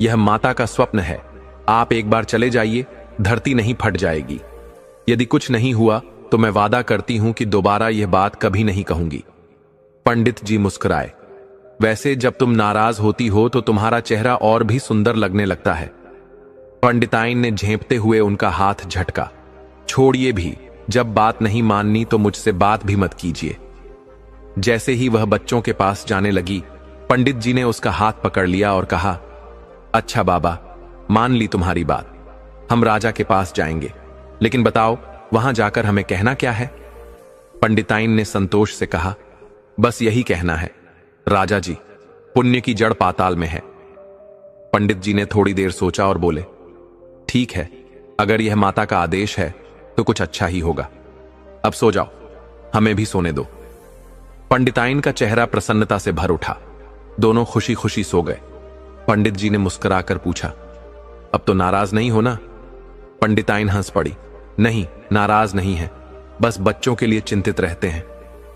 A: यह माता का स्वप्न है। आप एक बार चले जाइए, धरती नहीं फट जाएगी। यदि कुछ नहीं हुआ तो मैं वादा करती हूं कि दोबारा यह बात कभी नहीं कहूंगी। पंडित जी मुस्कुराए, वैसे जब तुम नाराज होती हो तो तुम्हारा चेहरा और भी सुंदर लगने लगता है। पंडिताइन ने झेंपते हुए उनका हाथ झटका, छोड़िए भी, जब बात नहीं माननी तो मुझसे बात भी मत कीजिए। जैसे ही वह बच्चों के पास जाने लगी, पंडित जी ने उसका हाथ पकड़ लिया और कहा, अच्छा बाबा, मान ली तुम्हारी बात, हम राजा के पास जाएंगे, लेकिन बताओ वहां जाकर हमें कहना क्या है? पंडिताइन ने संतोष से कहा, बस यही कहना है, राजा जी, पुण्य की जड़ पाताल में है। पंडित जी ने थोड़ी देर सोचा और बोले, ठीक है, अगर यह माता का आदेश है तो कुछ अच्छा ही होगा। अब सो जाओ, हमें भी सोने दो। पंडिताइन का चेहरा प्रसन्नता से भर उठा। दोनों खुशी खुशी सो गए। पंडित जी ने मुस्कुराकर पूछा, अब तो नाराज नहीं हो ना? पंडिताइन हंस पड़ी, नहीं, नाराज नहीं है, बस बच्चों के लिए चिंतित रहते हैं।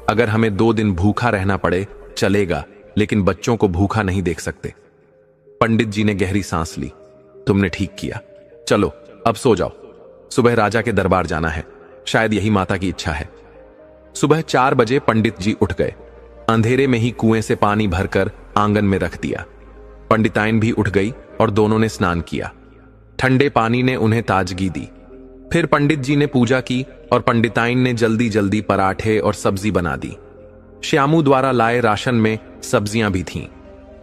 A: अगर हमें 2 दिन भूखा रहना पड़े चलेगा, लेकिन बच्चों को भूखा नहीं देख सकते। पंडित जी ने गहरी सांस ली, तुमने ठीक किया, चलो अब सो जाओ, सुबह राजा के दरबार जाना है, शायद यही माता की इच्छा है। सुबह 4 बजे पंडित जी उठ गए। अंधेरे में ही कुएं से पानी भरकर आंगन में रख दिया। पंडिताइन भी उठ गई और दोनों ने स्नान किया। ठंडे पानी ने उन्हें ताजगी दी। फिर पंडित जी ने पूजा की और पंडिताइन ने जल्दी जल्दी पराठे और सब्जी बना दी। श्यामू द्वारा लाए राशन में सब्जियां भी थीं।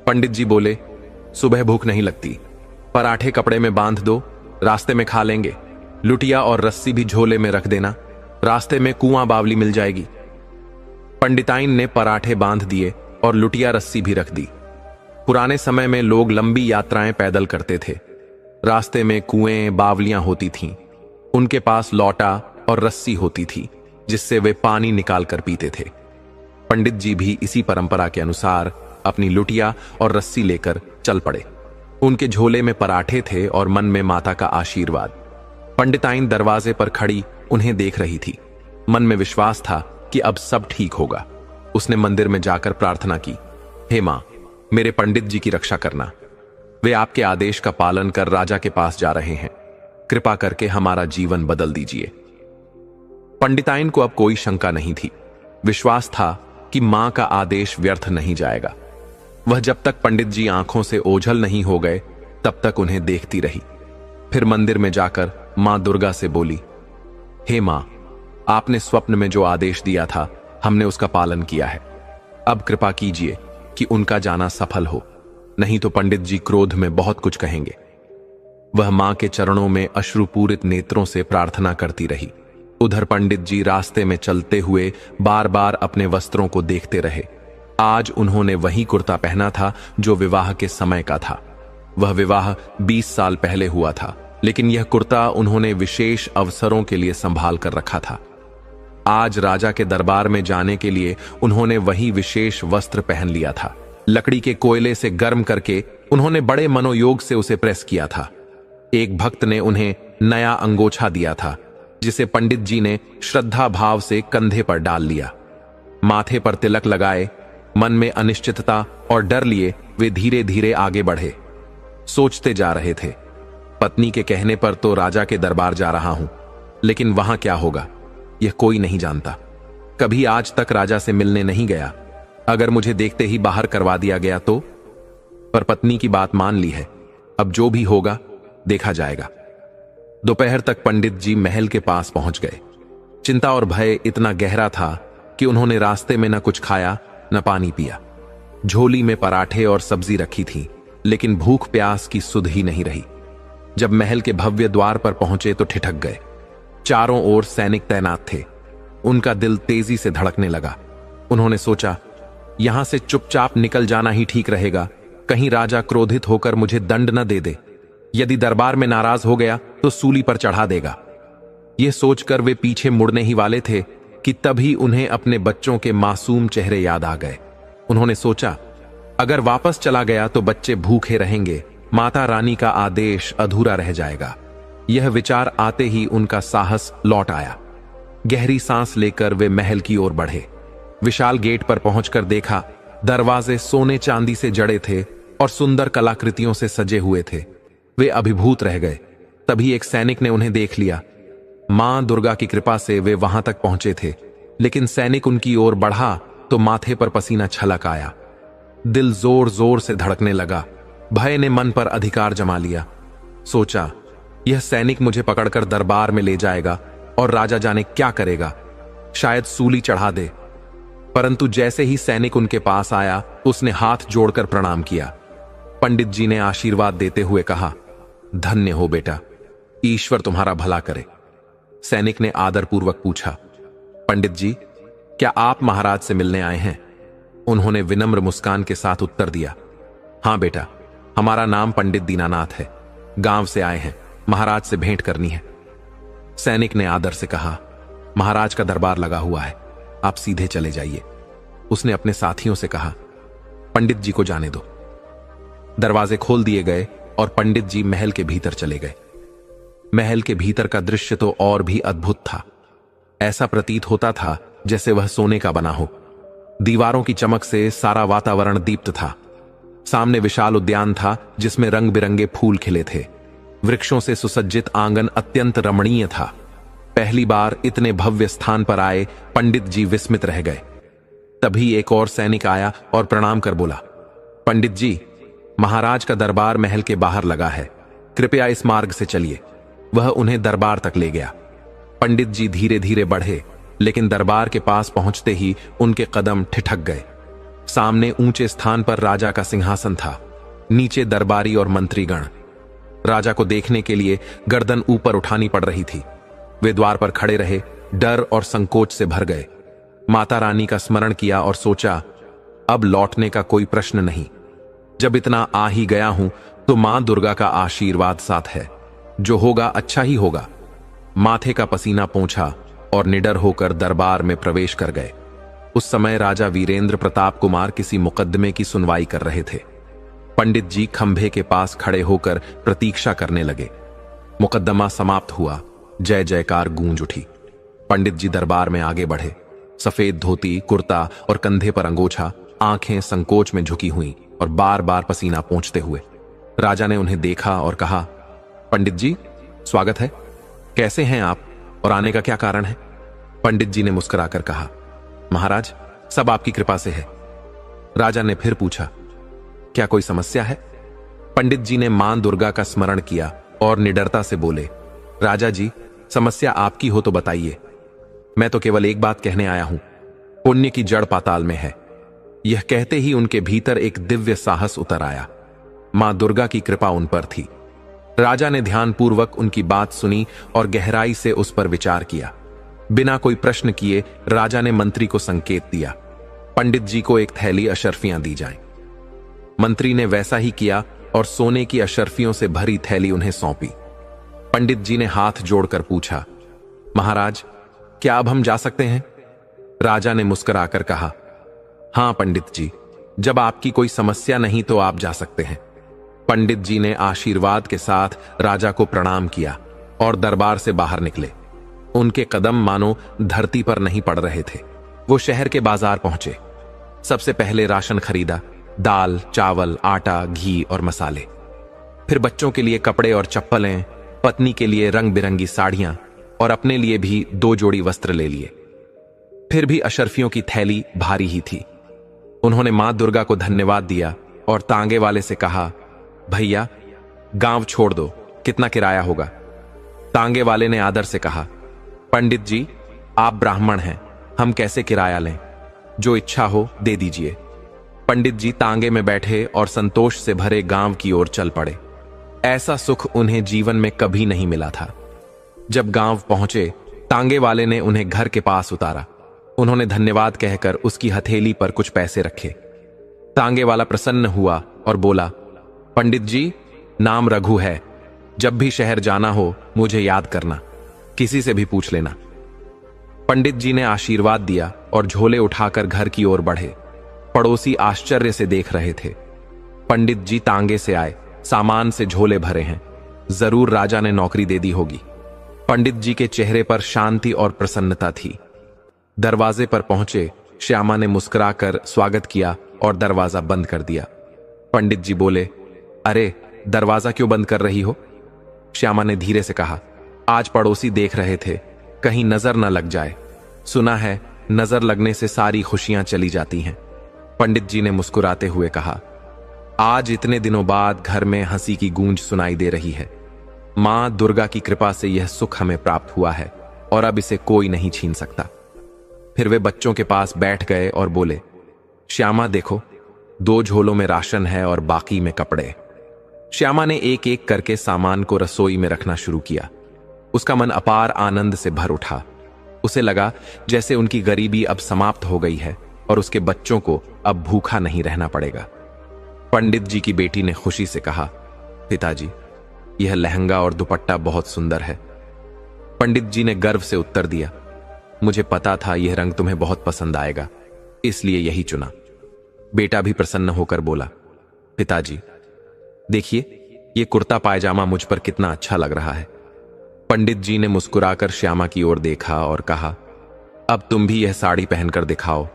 A: पंडित जी बोले, सुबह भूख नहीं लगती, पराठे कपड़े में बांध दो, रास्ते में खा लेंगे। लुटिया और रस्सी भी झोले में रख देना, रास्ते में कुआं बावली मिल जाएगी। पंडिताइन ने पराठे बांध दिए और लुटिया रस्सी भी रख दी। पुराने समय में लोग लंबी यात्राएं पैदल करते थे। रास्ते में कुएं बावलियां होती थीं। उनके पास लौटा और रस्सी होती थी, जिससे वे पानी निकाल कर पीते थे। पंडित जी भी इसी परंपरा के अनुसार अपनी लुटिया और रस्सी लेकर चल पड़े। उनके झोले में पराठे थे और मन में माता का आशीर्वाद। पंडिताइन दरवाजे पर खड़ी उन्हें देख रही थी। मन में विश्वास था कि अब सब ठीक होगा। उसने मंदिर में जाकर प्रार्थना की, हे मां, मेरे पंडित जी की रक्षा करना। वे आपके आदेश का पालन कर राजा के पास जा रहे हैं, कृपा करके हमारा जीवन बदल दीजिए। पंडिताइन को अब कोई शंका नहीं थी। विश्वास था कि मां का आदेश व्यर्थ नहीं जाएगा। वह जब तक पंडित जी आंखों से ओझल नहीं हो गए तब तक उन्हें देखती रही। फिर मंदिर में जाकर मां दुर्गा से बोली, हे मां, आपने स्वप्न में जो आदेश दिया था हमने उसका पालन किया है। अब कृपा कीजिए कि उनका जाना सफल हो, नहीं तो पंडित जी क्रोध में बहुत कुछ कहेंगे। वह मां के चरणों में अश्रुपूरित नेत्रों से प्रार्थना करती रही। उधर पंडित जी रास्ते में चलते हुए बार बार अपने वस्त्रों को देखते रहे। आज उन्होंने वही कुर्ता पहना था जो विवाह के समय का था। वह विवाह 20 साल पहले हुआ था, लेकिन यह कुर्ता उन्होंने विशेष अवसरों के लिए संभाल कर रखा था। आज राजा के दरबार में जाने के लिए उन्होंने वही विशेष वस्त्र पहन लिया था। लकड़ी के कोयले से गर्म करके उन्होंने बड़े मनोयोग से उसे प्रेस किया था। एक भक्त ने उन्हें नया अंगोछा दिया था। जिसे पंडित जी ने श्रद्धा भाव से कंधे पर डाल लिया। माथे पर तिलक लगाए, मन में अनिश्चितता और डर लिए वे धीरे धीरे आगे बढ़े। सोचते जा रहे थे, पत्नी के कहने पर तो राजा के दरबार जा रहा हूं, लेकिन वहां क्या होगा यह कोई नहीं जानता। कभी आज तक राजा से मिलने नहीं गया, अगर मुझे देखते ही बाहर करवा दिया गया तो? पर पत्नी की बात मान ली है, अब जो भी होगा देखा जाएगा। दोपहर तक पंडित जी महल के पास पहुंच गए। चिंता और भय इतना गहरा था कि उन्होंने रास्ते में न कुछ खाया न पानी पिया। झोली में पराठे और सब्जी रखी थी, लेकिन भूख प्यास की सुध ही नहीं रही। जब महल के भव्य द्वार पर पहुंचे तो ठिठक गए। चारों ओर सैनिक तैनात थे। उनका दिल तेजी से धड़कने लगा। उन्होंने सोचा, यहां से चुपचाप निकल जाना ही ठीक रहेगा, कहीं राजा क्रोधित होकर मुझे दंड न दे दे। यदि दरबार में नाराज हो गया तो सूली पर चढ़ा देगा। यह सोचकर वे पीछे मुड़ने ही वाले थे कि तभी उन्हें अपने बच्चों के मासूम चेहरे याद आ गए। उन्होंने सोचा, अगर वापस चला गया तो बच्चे भूखे रहेंगे, माता रानी का आदेश अधूरा रह जाएगा। यह विचार आते ही उनका साहस लौट आया। गहरी सांस लेकर वे महल की ओर बढ़े। विशाल गेट पर पहुंचकर देखा, दरवाजे सोने चांदी से जड़े थे और सुंदर कलाकृतियों से सजे हुए थे। वे अभिभूत रह गए। तभी एक सैनिक ने उन्हें देख लिया। मां दुर्गा की कृपा से वे वहां तक पहुंचे थे, लेकिन सैनिक उनकी ओर बढ़ा तो माथे पर पसीना छलक आया। दिल जोर जोर से धड़कने लगा। भय ने मन पर अधिकार जमा लिया। सोचा, यह सैनिक मुझे पकड़कर दरबार में ले जाएगा और राजा जाने क्या करेगा, शायद सूली चढ़ा दे। परंतु जैसे ही सैनिक उनके पास आया, उसने हाथ जोड़कर प्रणाम किया। पंडित जी ने आशीर्वाद देते हुए कहा, धन्य हो बेटा, ईश्वर तुम्हारा भला करे। सैनिक ने आदरपूर्वक पूछा, पंडित जी, क्या आप महाराज से मिलने आए हैं? उन्होंने विनम्र मुस्कान के साथ उत्तर दिया, हां बेटा, हमारा नाम पंडित दीनानाथ है, गांव से आए हैं, महाराज से भेंट करनी है। सैनिक ने आदर से कहा, महाराज का दरबार लगा हुआ है, आप सीधे चले जाइए। उसने अपने साथियों से कहा, पंडित जी को जाने दो। दरवाजे खोल दिए गए और पंडित जी महल के भीतर चले गए। महल के भीतर का दृश्य तो और भी अद्भुत था। ऐसा प्रतीत होता था जैसे वह सोने का बना हो। दीवारों की चमक से सारा वातावरण दीप्त था। सामने विशाल उद्यान था जिसमें रंग बिरंगे फूल खिले थे। वृक्षों से सुसज्जित आंगन अत्यंत रमणीय था। पहली बार इतने भव्य स्थान पर आए पंडित जी विस्मित रह गए। तभी एक और सैनिक आया और प्रणाम कर बोला, पंडित जी, महाराज का दरबार महल के बाहर लगा है, कृपया इस मार्ग से चलिए। वह उन्हें दरबार तक ले गया। पंडित जी धीरे धीरे बढ़े, लेकिन दरबार के पास पहुंचते ही उनके कदम ठिठक गए। सामने ऊंचे स्थान पर राजा का सिंहासन था, नीचे दरबारी और मंत्रीगण। राजा को देखने के लिए गर्दन ऊपर उठानी पड़ रही थी। वे द्वार पर खड़े रहे, डर और संकोच से भर गए। माता रानी का स्मरण किया और सोचा, अब लौटने का कोई प्रश्न नहीं। जब इतना आ ही गया हूं तो मां दुर्गा का आशीर्वाद साथ है, जो होगा अच्छा ही होगा। माथे का पसीना पोंछा और निडर होकर दरबार में प्रवेश कर गए। उस समय राजा वीरेंद्र प्रताप कुमार किसी मुकदमे की सुनवाई कर रहे थे। पंडित जी खंभे के पास खड़े होकर प्रतीक्षा करने लगे। मुकदमा समाप्त हुआ, जय जयकार गूंज उठी। पंडित जी दरबार में आगे बढ़े। सफेद धोती, कुर्ता और कंधे पर अंगोछा, आंखें संकोच में झुकी हुई और बार बार पसीना पोंछते हुए। राजा ने उन्हें देखा और कहा, पंडित जी, स्वागत है, कैसे हैं आप और आने का क्या कारण है? पंडित जी ने मुस्कुराकर कहा, महाराज, सब आपकी कृपा से है। राजा ने फिर पूछा, क्या कोई समस्या है? पंडित जी ने मां दुर्गा का स्मरण किया और निडरता से बोले, राजा जी, समस्या आपकी हो तो बताइए। मैं तो केवल एक बात कहने आया हूं, पुण्य की जड़ पाताल में है। यह कहते ही उनके भीतर एक दिव्य साहस उतर आया। मां दुर्गा की कृपा उन पर थी। राजा ने ध्यानपूर्वक उनकी बात सुनी और गहराई से उस पर विचार किया। बिना कोई प्रश्न किए राजा ने मंत्री को संकेत दिया, पंडित जी को एक थैली अशर्फियां दी जाएं। मंत्री ने वैसा ही किया और सोने की अशर्फियों से भरी थैली उन्हें सौंपी। पंडित जी ने हाथ जोड़कर पूछा, महाराज, क्या अब हम जा सकते हैं? राजा ने मुस्कुराकर कहा, हां पंडित जी, जब आपकी कोई समस्या नहीं तो आप जा सकते हैं। पंडित जी ने आशीर्वाद के साथ राजा को प्रणाम किया और दरबार से बाहर निकले। उनके कदम मानो धरती पर नहीं पड़ रहे थे। वो शहर के बाजार पहुंचे। सबसे पहले राशन खरीदा, दाल, चावल, आटा, घी और मसाले। फिर बच्चों के लिए कपड़े और चप्पलें, पत्नी के लिए रंग बिरंगी साड़ियां और अपने लिए भी 2 जोड़ी वस्त्र ले लिए। फिर भी अशर्फियों की थैली भारी ही थी। उन्होंने मां दुर्गा को धन्यवाद दिया और तांगे वाले से कहा, भैया गांव छोड़ दो, कितना किराया होगा? तांगे वाले ने आदर से कहा, पंडित जी आप ब्राह्मण हैं, हम कैसे किराया लें? जो इच्छा हो दे दीजिए। पंडित जी तांगे में बैठे और संतोष से भरे गांव की ओर चल पड़े। ऐसा सुख उन्हें जीवन में कभी नहीं मिला था। जब गांव पहुंचे, तांगे वाले ने उन्हें घर के पास उतारा। उन्होंने धन्यवाद कहकर उसकी हथेली पर कुछ पैसे रखे। तांगे वाला प्रसन्न हुआ और बोला, पंडित जी नाम रघु है, जब भी शहर जाना हो मुझे याद करना, किसी से भी पूछ लेना। पंडित जी ने आशीर्वाद दिया और झोले उठाकर घर की ओर बढ़े। पड़ोसी आश्चर्य से देख रहे थे। पंडित जी तांगे से आए, सामान से झोले भरे हैं, जरूर राजा ने नौकरी दे दी होगी। पंडित जी के चेहरे पर शांति और प्रसन्नता थी। दरवाजे पर पहुंचे, श्यामा ने मुस्कुराकर स्वागत किया और दरवाजा बंद कर दिया। पंडित जी बोले, अरे दरवाजा क्यों बंद कर रही हो? श्यामा ने धीरे से कहा, आज पड़ोसी देख रहे थे, कहीं नजर न लग जाए। सुना है नजर लगने से सारी खुशियां चली जाती हैं। पंडित जी ने मुस्कुराते हुए कहा, आज इतने दिनों बाद घर में हंसी की गूंज सुनाई दे रही है। मां दुर्गा की कृपा से यह सुख हमें प्राप्त हुआ है और अब इसे कोई नहीं छीन सकता। फिर वे बच्चों के पास बैठ गए और बोले, श्यामा देखो, 2 झोलों में राशन है और बाकी में कपड़े। श्यामा ने एक एक करके सामान को रसोई में रखना शुरू किया। उसका मन अपार आनंद से भर उठा। उसे लगा जैसे उनकी गरीबी अब समाप्त हो गई है और उसके बच्चों को अब भूखा नहीं रहना पड़ेगा। पंडित जी की बेटी ने खुशी से कहा, पिताजी यह लहंगा और दुपट्टा बहुत सुंदर है। पंडित जी ने गर्व से उत्तर दिया, मुझे पता था यह रंग तुम्हें बहुत पसंद आएगा, इसलिए यही चुना। बेटा भी प्रसन्न होकर बोला, पिताजी देखिए ये कुर्ता पायजामा मुझ पर कितना अच्छा लग रहा है। पंडित जी ने मुस्कुराकर श्यामा की ओर देखा और कहा, अब तुम भी यह साड़ी पहनकर दिखाओ,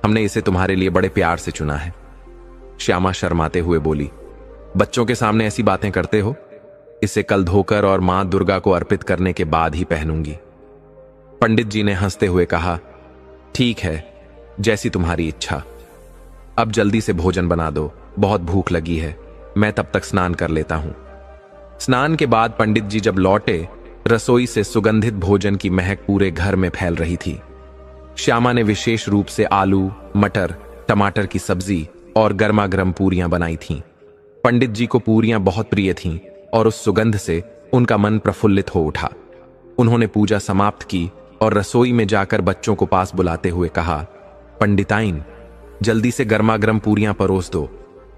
A: हमने इसे तुम्हारे लिए बड़े प्यार से चुना है। श्यामा शर्माते हुए बोली, बच्चों के सामने ऐसी बातें करते हो? इसे कल धोकर और मां दुर्गा को अर्पित करने के बाद ही पहनूंगी। पंडित जी ने हंसते हुए कहा, ठीक है, जैसी तुम्हारी इच्छा। अब जल्दी से भोजन बना दो, बहुत भूख लगी है, मैं तब तक स्नान कर लेता हूं। स्नान के बाद पंडित जी जब लौटे, रसोई से सुगंधित भोजन की महक पूरे घर में फैल रही थी। श्यामा ने विशेष रूप से आलू, मटर, टमाटर की सब्जी और गर्मा गर्म पूरियां बनाई थीं। पंडित जी को पूरियां बहुत प्रिय थीं और उस सुगंध से उनका मन प्रफुल्लित हो उठा। उन्होंने पूजा समाप्त की और रसोई में जाकर बच्चों को पास बुलाते हुए कहा, पंडिताइन जल्दी से गर्मा गर्म पूरियां परोस दो,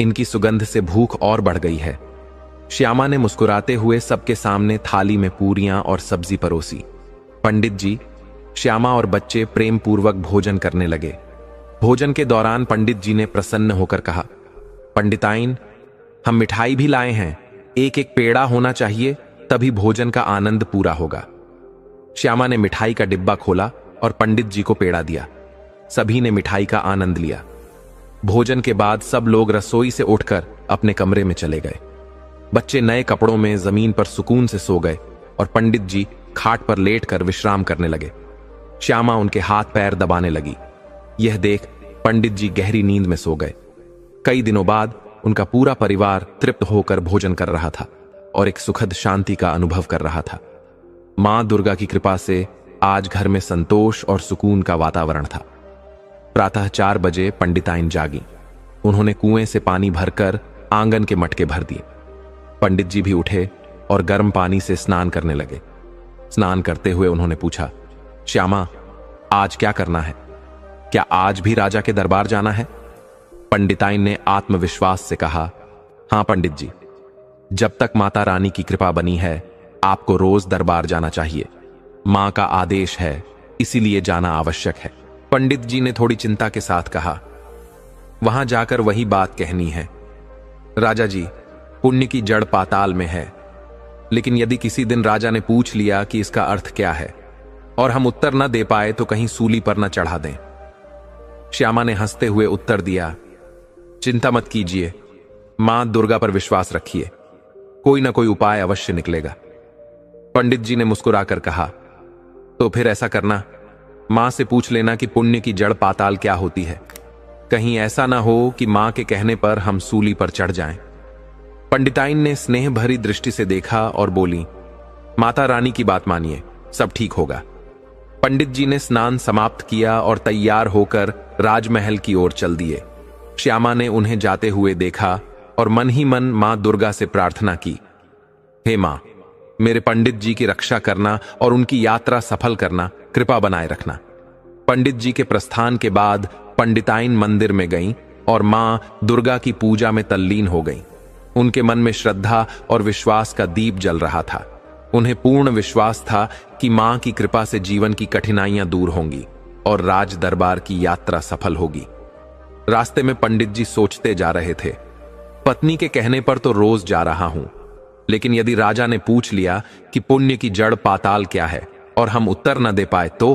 A: इनकी सुगंध से भूख और बढ़ गई है। श्यामा ने मुस्कुराते हुए सबके सामने थाली में पूरियां और सब्जी परोसी। पंडित जी, श्यामा और बच्चे प्रेम पूर्वक भोजन करने लगे। भोजन के दौरान पंडित जी ने प्रसन्न होकर कहा, पंडिताइन हम मिठाई भी लाए हैं, एक एक पेड़ा होना चाहिए, तभी भोजन का आनंद पूरा होगा। श्यामा ने मिठाई का डिब्बा खोला और पंडित जी को पेड़ा दिया। सभी ने मिठाई का आनंद लिया। भोजन के बाद सब लोग रसोई से उठकर अपने कमरे में चले गए। बच्चे नए कपड़ों में जमीन पर सुकून से सो गए और पंडित जी खाट पर लेटकर विश्राम करने लगे। श्यामा उनके हाथ पैर दबाने लगी। यह देख पंडित जी गहरी नींद में सो गए। कई दिनों बाद उनका पूरा परिवार तृप्त होकर भोजन कर रहा था और एक सुखद शांति का अनुभव कर रहा था। मां दुर्गा की कृपा से आज घर में संतोष और सुकून का वातावरण था। प्रातः 4 बजे पंडिताइन जागी। उन्होंने कुएं से पानी भरकर आंगन के मटके भर दिए। पंडित जी भी उठे और गर्म पानी से स्नान करने लगे। स्नान करते हुए उन्होंने पूछा, श्यामा आज क्या करना है? क्या आज भी राजा के दरबार जाना है? पंडिताइन ने आत्मविश्वास से कहा, हां पंडित जी, जब तक माता रानी की कृपा बनी है आपको रोज दरबार जाना चाहिए। मां का आदेश है, इसीलिए जाना आवश्यक है। पंडित जी ने थोड़ी चिंता के साथ कहा, वहां जाकर वही बात कहनी है। राजा जी, पुण्य की जड़ पाताल में है, लेकिन यदि किसी दिन राजा ने पूछ लिया कि इसका अर्थ क्या है, और हम उत्तर न दे पाए तो कहीं सूली पर न चढ़ा दें। श्यामा ने हंसते हुए उत्तर दिया, चिंता मत कीजिए, मां दुर्गा पर विश्वास रखिए, कोई ना कोई उपाय अवश्य निकलेगा। पंडित जी ने मुस्कुराकर कहा, तो फिर ऐसा करना, मां से पूछ लेना कि पुण्य की जड़ पाताल क्या होती है। कहीं ऐसा ना हो कि मां के कहने पर हम सूली पर चढ़ जाएं। पंडिताइन ने स्नेह भरी दृष्टि से देखा और बोली, माता रानी की बात मानिए, सब ठीक होगा। पंडित जी ने स्नान समाप्त किया और तैयार होकर राजमहल की ओर चल दिए। श्यामा ने उन्हें जाते हुए देखा और मन ही मन मां दुर्गा से प्रार्थना की, हे मां, मेरे पंडित जी की रक्षा करना और उनकी यात्रा सफल करना, कृपा बनाए रखना। पंडित जी के प्रस्थान के बाद पंडिताइन मंदिर में गईं और मां दुर्गा की पूजा में तल्लीन हो गईं। उनके मन में श्रद्धा और विश्वास का दीप जल रहा था। उन्हें पूर्ण विश्वास था कि मां की कृपा से जीवन की कठिनाइयां दूर होंगी और राज दरबार की यात्रा सफल होगी। रास्ते में पंडित जी सोचते जा रहे थे, पत्नी के कहने पर तो रोज जा रहा हूं, लेकिन यदि राजा ने पूछ लिया कि पुण्य की जड़ पाताल क्या है और हम उत्तर न दे पाए तो?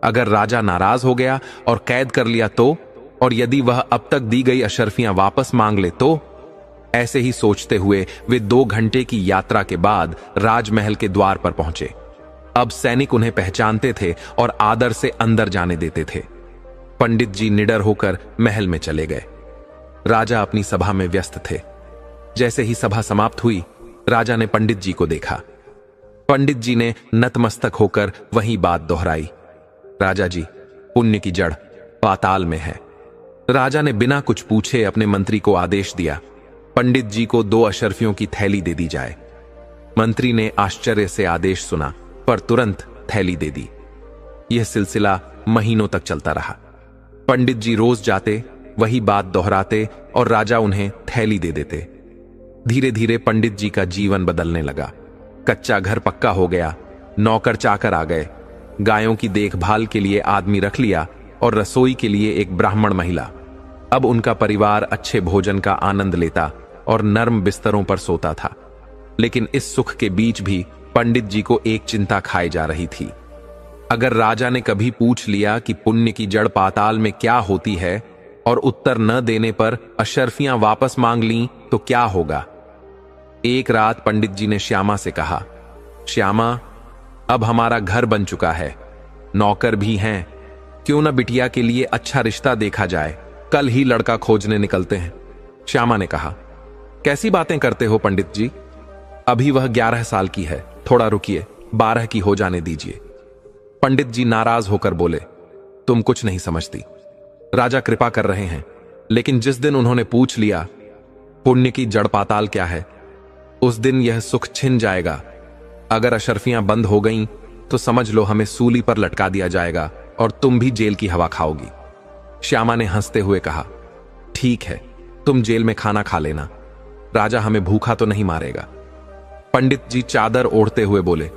A: अगर राजा नाराज हो गया और कैद कर लिया तो? और यदि वह अब तक दी गई अशर्फियां वापस मांग ले तो? ऐसे ही सोचते हुए वे 2 घंटे की यात्रा के बाद राजमहल के द्वार पर पहुंचे। अब सैनिक उन्हें पहचानते थे और आदर से अंदर जाने देते थे। पंडित जी निडर होकर महल में चले गए। राजा अपनी सभा में व्यस्त थे। जैसे ही सभा समाप्त हुई, राजा ने पंडित जी को देखा। पंडित जी ने नतमस्तक होकर वही बात दोहराई, राजा जी, पुण्य की जड़ पाताल में है। राजा ने बिना कुछ पूछे अपने मंत्री को आदेश दिया, पंडित जी को 2 अशर्फियों की थैली दे दी जाए। मंत्री ने आश्चर्य से आदेश सुना पर तुरंत थैली दे दी। यह सिलसिला महीनों तक चलता रहा। पंडित जी रोज जाते, वही बात दोहराते और राजा उन्हें थैली दे देते। धीरे धीरे पंडित जी का जीवन बदलने लगा। कच्चा घर पक्का हो गया, नौकर चाकर आ गए, गायों की देखभाल के लिए आदमी रख लिया और रसोई के लिए एक ब्राह्मण महिला। अब उनका परिवार अच्छे भोजन का आनंद लेता और नर्म बिस्तरों पर सोता था। लेकिन इस सुख के बीच भी पंडित जी को एक चिंता खाई जा रही थी। अगर राजा ने कभी पूछ लिया कि पुण्य की जड़ पाताल में क्या होती है और उत्तर न देने पर अशर्फियां वापस मांग लीं तो क्या होगा? एक रात पंडित जी ने श्यामा से कहा, श्यामा, अब हमारा घर बन चुका है, नौकर भी हैं, क्यों न बिटिया के लिए अच्छा रिश्ता देखा जाए, कल ही लड़का खोजने निकलते हैं। श्यामा ने कहा, कैसी बातें करते हो पंडित जी, अभी वह 11 साल की है, थोड़ा रुकिए, 12 की हो जाने दीजिए। पंडित जी नाराज होकर बोले, तुम कुछ नहीं समझती, राजा कृपा कर रहे हैं। लेकिन जिस दिन उन्होंने पूछ लिया पुण्य की जड़ पाताल क्या है, उस दिन यह सुख छिन जाएगा। अगर अशर्फियां बंद हो गईं तो समझ लो हमें सूली पर लटका दिया जाएगा और तुम भी जेल की हवा खाओगी। श्यामा ने हंसते हुए कहा, ठीक है, तुम जेल में खाना खा लेना, राजा हमें भूखा तो नहीं मारेगा। पंडित जी चादर ओढ़ते हुए बोले,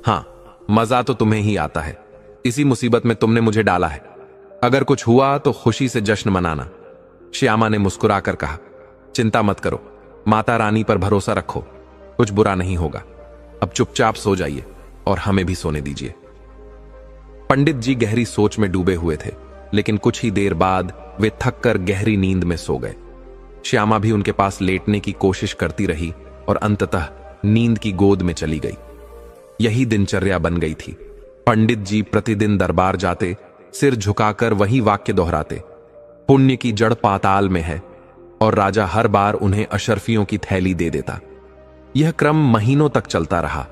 A: हां, मजा तो तुम्हें ही आता है, इसी मुसीबत में तुमने मुझे डाला है, अगर कुछ हुआ तो खुशी से जश्न मनाना। श्यामा ने मुस्कुराकर कहा, चिंता मत करो, माता रानी पर भरोसा रखो, कुछ बुरा नहीं होगा। अब चुपचाप सो जाइए और हमें भी सोने दीजिए। पंडित जी गहरी सोच में डूबे हुए थे, लेकिन कुछ ही देर बाद वे थककर गहरी नींद में सो गए। श्यामा भी उनके पास लेटने की कोशिश करती रही और अंततः नींद की गोद में चली गई। यही दिनचर्या बन गई थी। पंडित जी प्रतिदिन दरबार जाते, सिर झुकाकर वही वाक्य दोहराते, पुण्य की जड़ पाताल में है, और राजा हर बार उन्हें अशर्फियों की थैली दे देता। यह क्रम महीनों तक चलता रहा,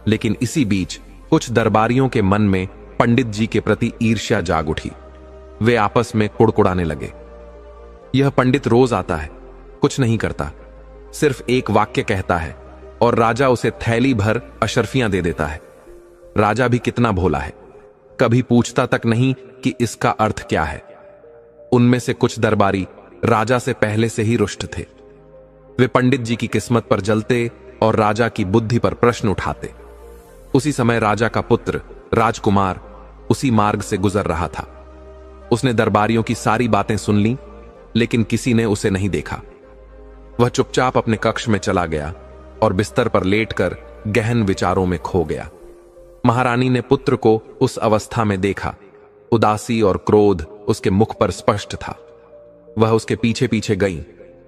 A: लेकिन इसी बीच कुछ दरबारियों के मन में पंडित जी के प्रति ईर्ष्या जाग उठी। वे आपस में कुड़कुड़ाने लगे, यह पंडित रोज आता है, कुछ नहीं करता, सिर्फ एक वाक्य कहता है और राजा उसे थैली भर अशर्फियां दे देता है। राजा भी कितना भोला है, कभी पूछता तक नहीं कि इसका अर्थ क्या है। उनमें से कुछ दरबारी राजा से पहले से ही रुष्ट थे। वे पंडित जी की किस्मत पर जलते और राजा की बुद्धि पर प्रश्न उठाते। उसी समय राजा का पुत्र राजकुमार उसी मार्ग से गुजर रहा था। उसने दरबारियों की सारी बातें सुन ली, लेकिन किसी ने उसे नहीं देखा। वह चुपचाप अपने कक्ष में चला गया और बिस्तर पर लेटकर गहन विचारों में खो गया। महारानी ने पुत्र को उस अवस्था में देखा। उदासी और क्रोध उसके मुख पर स्पष्ट था। वह उसके पीछे पीछे गई,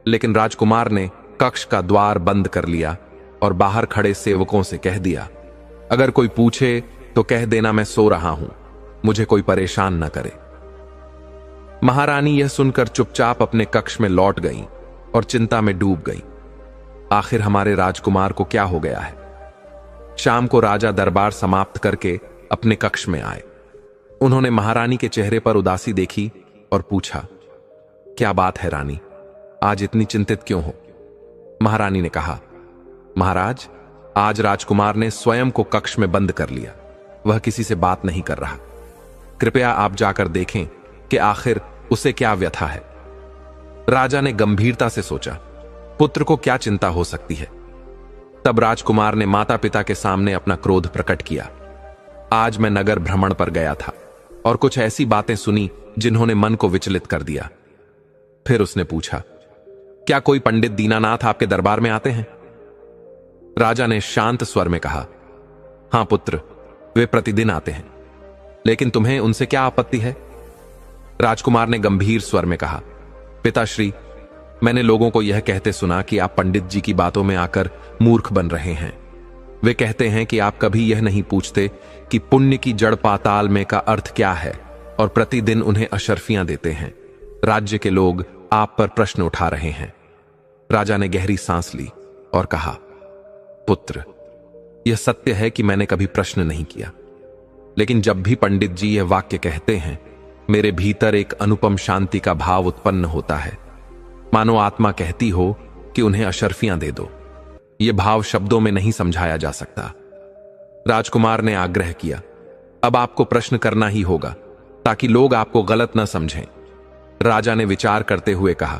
A: लेकिन राजकुमार ने कक्ष का द्वार बंद कर लिया और बाहर खड़े सेवकों से कह दिया, अगर कोई पूछे तो कह देना मैं सो रहा हूं, मुझे कोई परेशान न करे। महारानी यह सुनकर चुपचाप अपने कक्ष में लौट गई और चिंता में डूब गई। आखिर हमारे राजकुमार को क्या हो गया है? शाम को राजा दरबार समाप्त करके अपने कक्ष में आए। उन्होंने महारानी के चेहरे पर उदासी देखी और पूछा, क्या बात है रानी, आज इतनी चिंतित क्यों हो? महारानी ने कहा, महाराज, आज राजकुमार ने स्वयं को कक्ष में बंद कर लिया। वह किसी से बात नहीं कर रहा। कृपया आप जाकर देखें कि आखिर उसे क्या व्यथा है। राजा ने गंभीरता से सोचा, पुत्र को क्या चिंता हो सकती है। तब राजकुमार ने माता पिता के सामने अपना क्रोध प्रकट किया। आज मैं नगर भ्रमण पर गया था और कुछ ऐसी बातें सुनी जिन्होंने मन को विचलित कर दिया। फिर उसने पूछा, क्या कोई पंडित दीनानाथ आपके दरबार में आते हैं? राजा ने शांत स्वर में कहा, हां पुत्र, वे प्रतिदिन आते हैं, लेकिन तुम्हें उनसे क्या आपत्ति है? राजकुमार ने गंभीर स्वर में कहा, पिताश्री, मैंने लोगों को यह कहते सुना कि आप पंडित जी की बातों में आकर मूर्ख बन रहे हैं। वे कहते हैं कि आप कभी यह नहीं पूछते कि पुण्य की जड़ पाताल में का अर्थ क्या है और प्रतिदिन उन्हें अशर्फियां देते हैं। राज्य के लोग आप पर प्रश्न उठा रहे हैं। राजा ने गहरी सांस ली और कहा, पुत्र, यह सत्य है कि मैंने कभी प्रश्न नहीं किया, लेकिन जब भी पंडित जी यह वाक्य कहते हैं, मेरे भीतर एक अनुपम शांति का भाव उत्पन्न होता है, मानो आत्मा कहती हो कि उन्हें अशर्फियां दे दो। यह भाव शब्दों में नहीं समझाया जा सकता। राजकुमार ने आग्रह किया, अब आपको प्रश्न करना ही होगा ताकि लोग आपको गलत न समझें। राजा ने विचार करते हुए कहा,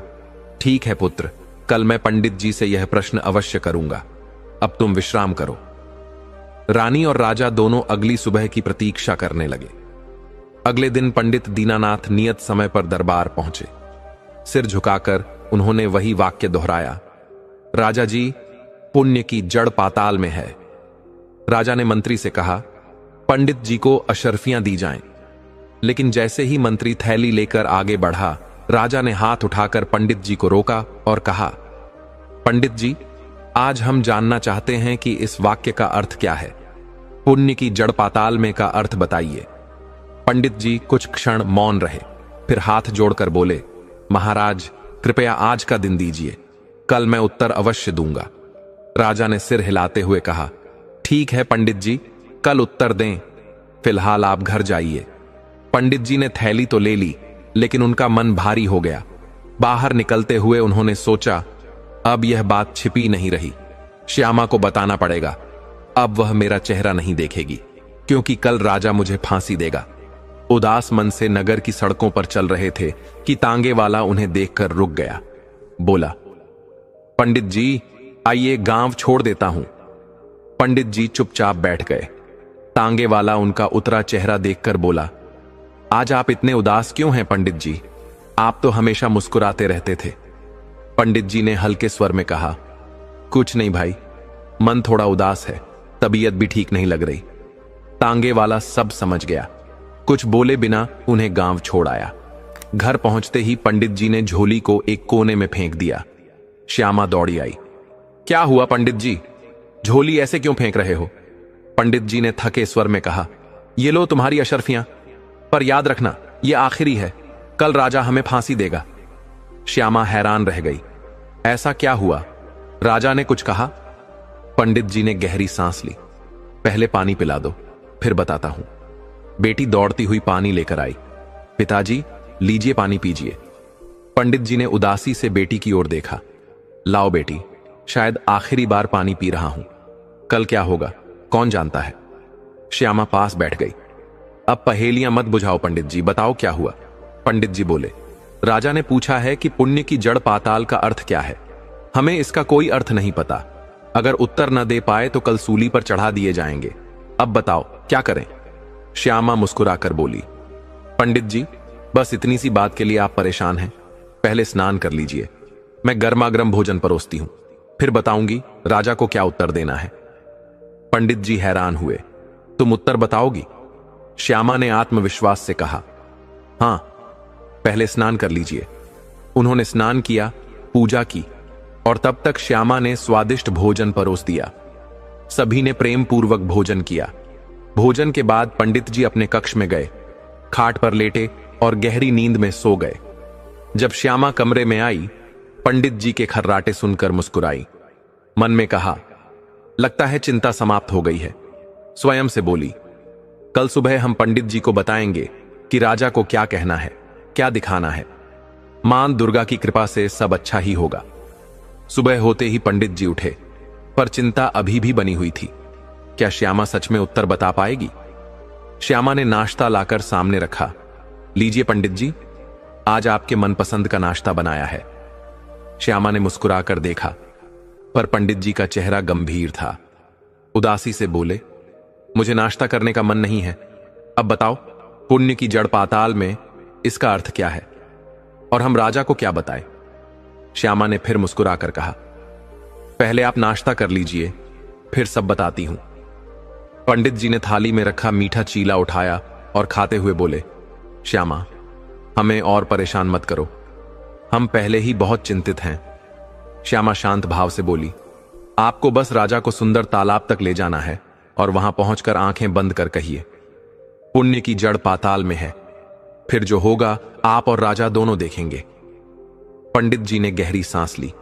A: ठीक है पुत्र, कल मैं पंडित जी से यह प्रश्न अवश्य करूंगा। अब तुम विश्राम करो। रानी और राजा दोनों अगली सुबह की प्रतीक्षा करने लगे। अगले दिन पंडित दीनानाथ नियत समय पर दरबार पहुंचे। सिर झुकाकर उन्होंने वही वाक्य दोहराया, राजा जी, पुण्य की जड़ पाताल में है। राजा ने मंत्री से कहा, पंडित जी को अशर्फियां दी जाएं। लेकिन जैसे ही मंत्री थैली लेकर आगे बढ़ा, राजा ने हाथ उठाकर पंडित जी को रोका और कहा, पंडित जी, आज हम जानना चाहते हैं कि इस वाक्य का अर्थ क्या है। पुण्य की जड़ पाताल में का अर्थ बताइए। पंडित जी कुछ क्षण मौन रहे, फिर हाथ जोड़कर बोले, महाराज, कृपया आज का दिन दीजिए, कल मैं उत्तर अवश्य दूंगा। राजा ने सिर हिलाते हुए कहा, ठीक है पंडित जी, कल उत्तर दें, फिलहाल आप घर जाइए। पंडित जी ने थैली तो ले ली, लेकिन उनका मन भारी हो गया। बाहर निकलते हुए उन्होंने सोचा, अब यह बात छिपी नहीं रही, श्यामा को बताना पड़ेगा। अब वह मेरा चेहरा नहीं देखेगी, क्योंकि कल राजा मुझे फांसी देगा। उदास मन से नगर की सड़कों पर चल रहे थे कि तांगे वाला उन्हें देखकर रुक गया। बोला, पंडित जी, आइए गांव छोड़ देता हूं। पंडित जी चुपचाप बैठ गए। तांगे वाला उनका उतरा चेहरा देखकर बोला, आज आप इतने उदास क्यों हैं पंडित जी? आप तो हमेशा मुस्कुराते रहते थे। पंडित जी ने हल्के स्वर में कहा, कुछ नहीं भाई, मन थोड़ा उदास है, तबीयत भी ठीक नहीं लग रही। तांगे वाला सब समझ गया। कुछ बोले बिना उन्हें गांव छोड़ आया। घर पहुंचते ही पंडित जी ने झोली को एक कोने में फेंक दिया। श्यामा दौड़ी आई। क्या हुआ पंडित जी, झोली ऐसे क्यों फेंक रहे हो? पंडित जी ने थके स्वर में कहा, ये लो तुम्हारी अशर्फियां, पर याद रखना ये आखिरी है, कल राजा हमें फांसी देगा। श्यामा हैरान रह गई। ऐसा क्या हुआ? राजा ने कुछ कहा? पंडित जी ने गहरी सांस ली। पहले पानी पिला दो, फिर बताता हूं। बेटी दौड़ती हुई पानी लेकर आई। पिताजी, लीजिए पानी पीजिए। पंडित जी ने उदासी से बेटी की ओर देखा। लाओ बेटी, शायद आखिरी बार पानी पी रहा हूं, कल क्या होगा कौन जानता है। श्यामा पास बैठ गई। अब पहेलियां मत बुझाओ पंडित जी, बताओ क्या हुआ। पंडित जी बोले, राजा ने पूछा है कि पुण्य की जड़ पाताल का अर्थ क्या है। हमें इसका कोई अर्थ नहीं पता। अगर उत्तर न दे पाए तो कल सूली पर चढ़ा दिए जाएंगे। अब बताओ क्या करें? श्यामा मुस्कुराकर बोली, पंडित जी, बस इतनी सी बात के लिए आप परेशान हैं? पहले स्नान कर लीजिए, मैं गर्मागर्म भोजन परोसती हूं, फिर बताऊंगी राजा को क्या उत्तर देना है। पंडित जी हैरान हुए। तुम उत्तर बताओगी? श्यामा ने आत्मविश्वास से कहा। हां, पहले स्नान कर लीजिए। उन्होंने स्नान किया, पूजा की और तब तक श्यामा ने स्वादिष्ट भोजन परोस दिया। सभी ने प्रेम पूर्वक भोजन किया। भोजन के बाद पंडित जी अपने कक्ष में गए, खाट पर लेटे और गहरी नींद में सो गए। जब श्यामा कमरे में आई, पंडित जी के खर्राटे सुनकर मुस्कुराई। मन में कहा, लगता है चिंता समाप्त हो गई है। स्वयं से बोली, कल सुबह हम पंडित जी को बताएंगे कि राजा को क्या कहना है, क्या दिखाना है। मां दुर्गा की कृपा से सब अच्छा ही होगा। सुबह होते ही पंडित जी उठे, पर चिंता अभी भी बनी हुई थी। क्या श्यामा सच में उत्तर बता पाएगी? श्यामा ने नाश्ता लाकर सामने रखा। लीजिए पंडित जी, आज आपके मनपसंद का नाश्ता बनाया है। श्यामा ने मुस्कुराकर देखा, पर पंडित जी का चेहरा गंभीर था। उदासी से बोले, मुझे नाश्ता करने का मन नहीं है। अब बताओ, पुण्य की जड़ पाताल में इसका अर्थ क्या है, और हम राजा को क्या बताएं? श्यामा ने फिर मुस्कुराकर कहा, पहले आप नाश्ता कर लीजिए, फिर सब बताती हूं। पंडित जी ने थाली में रखा मीठा चीला उठाया और खाते हुए बोले, श्यामा, हमें और परेशान मत करो, हम पहले ही बहुत चिंतित हैं। श्यामा शांत भाव से बोली, आपको बस राजा को सुंदर तालाब तक ले जाना है और वहां पहुंचकर आंखें बंद कर कहिए, पुण्य की जड़ पाताल में है। फिर जो होगा आप और राजा दोनों देखेंगे। पंडित जी ने गहरी सांस ली।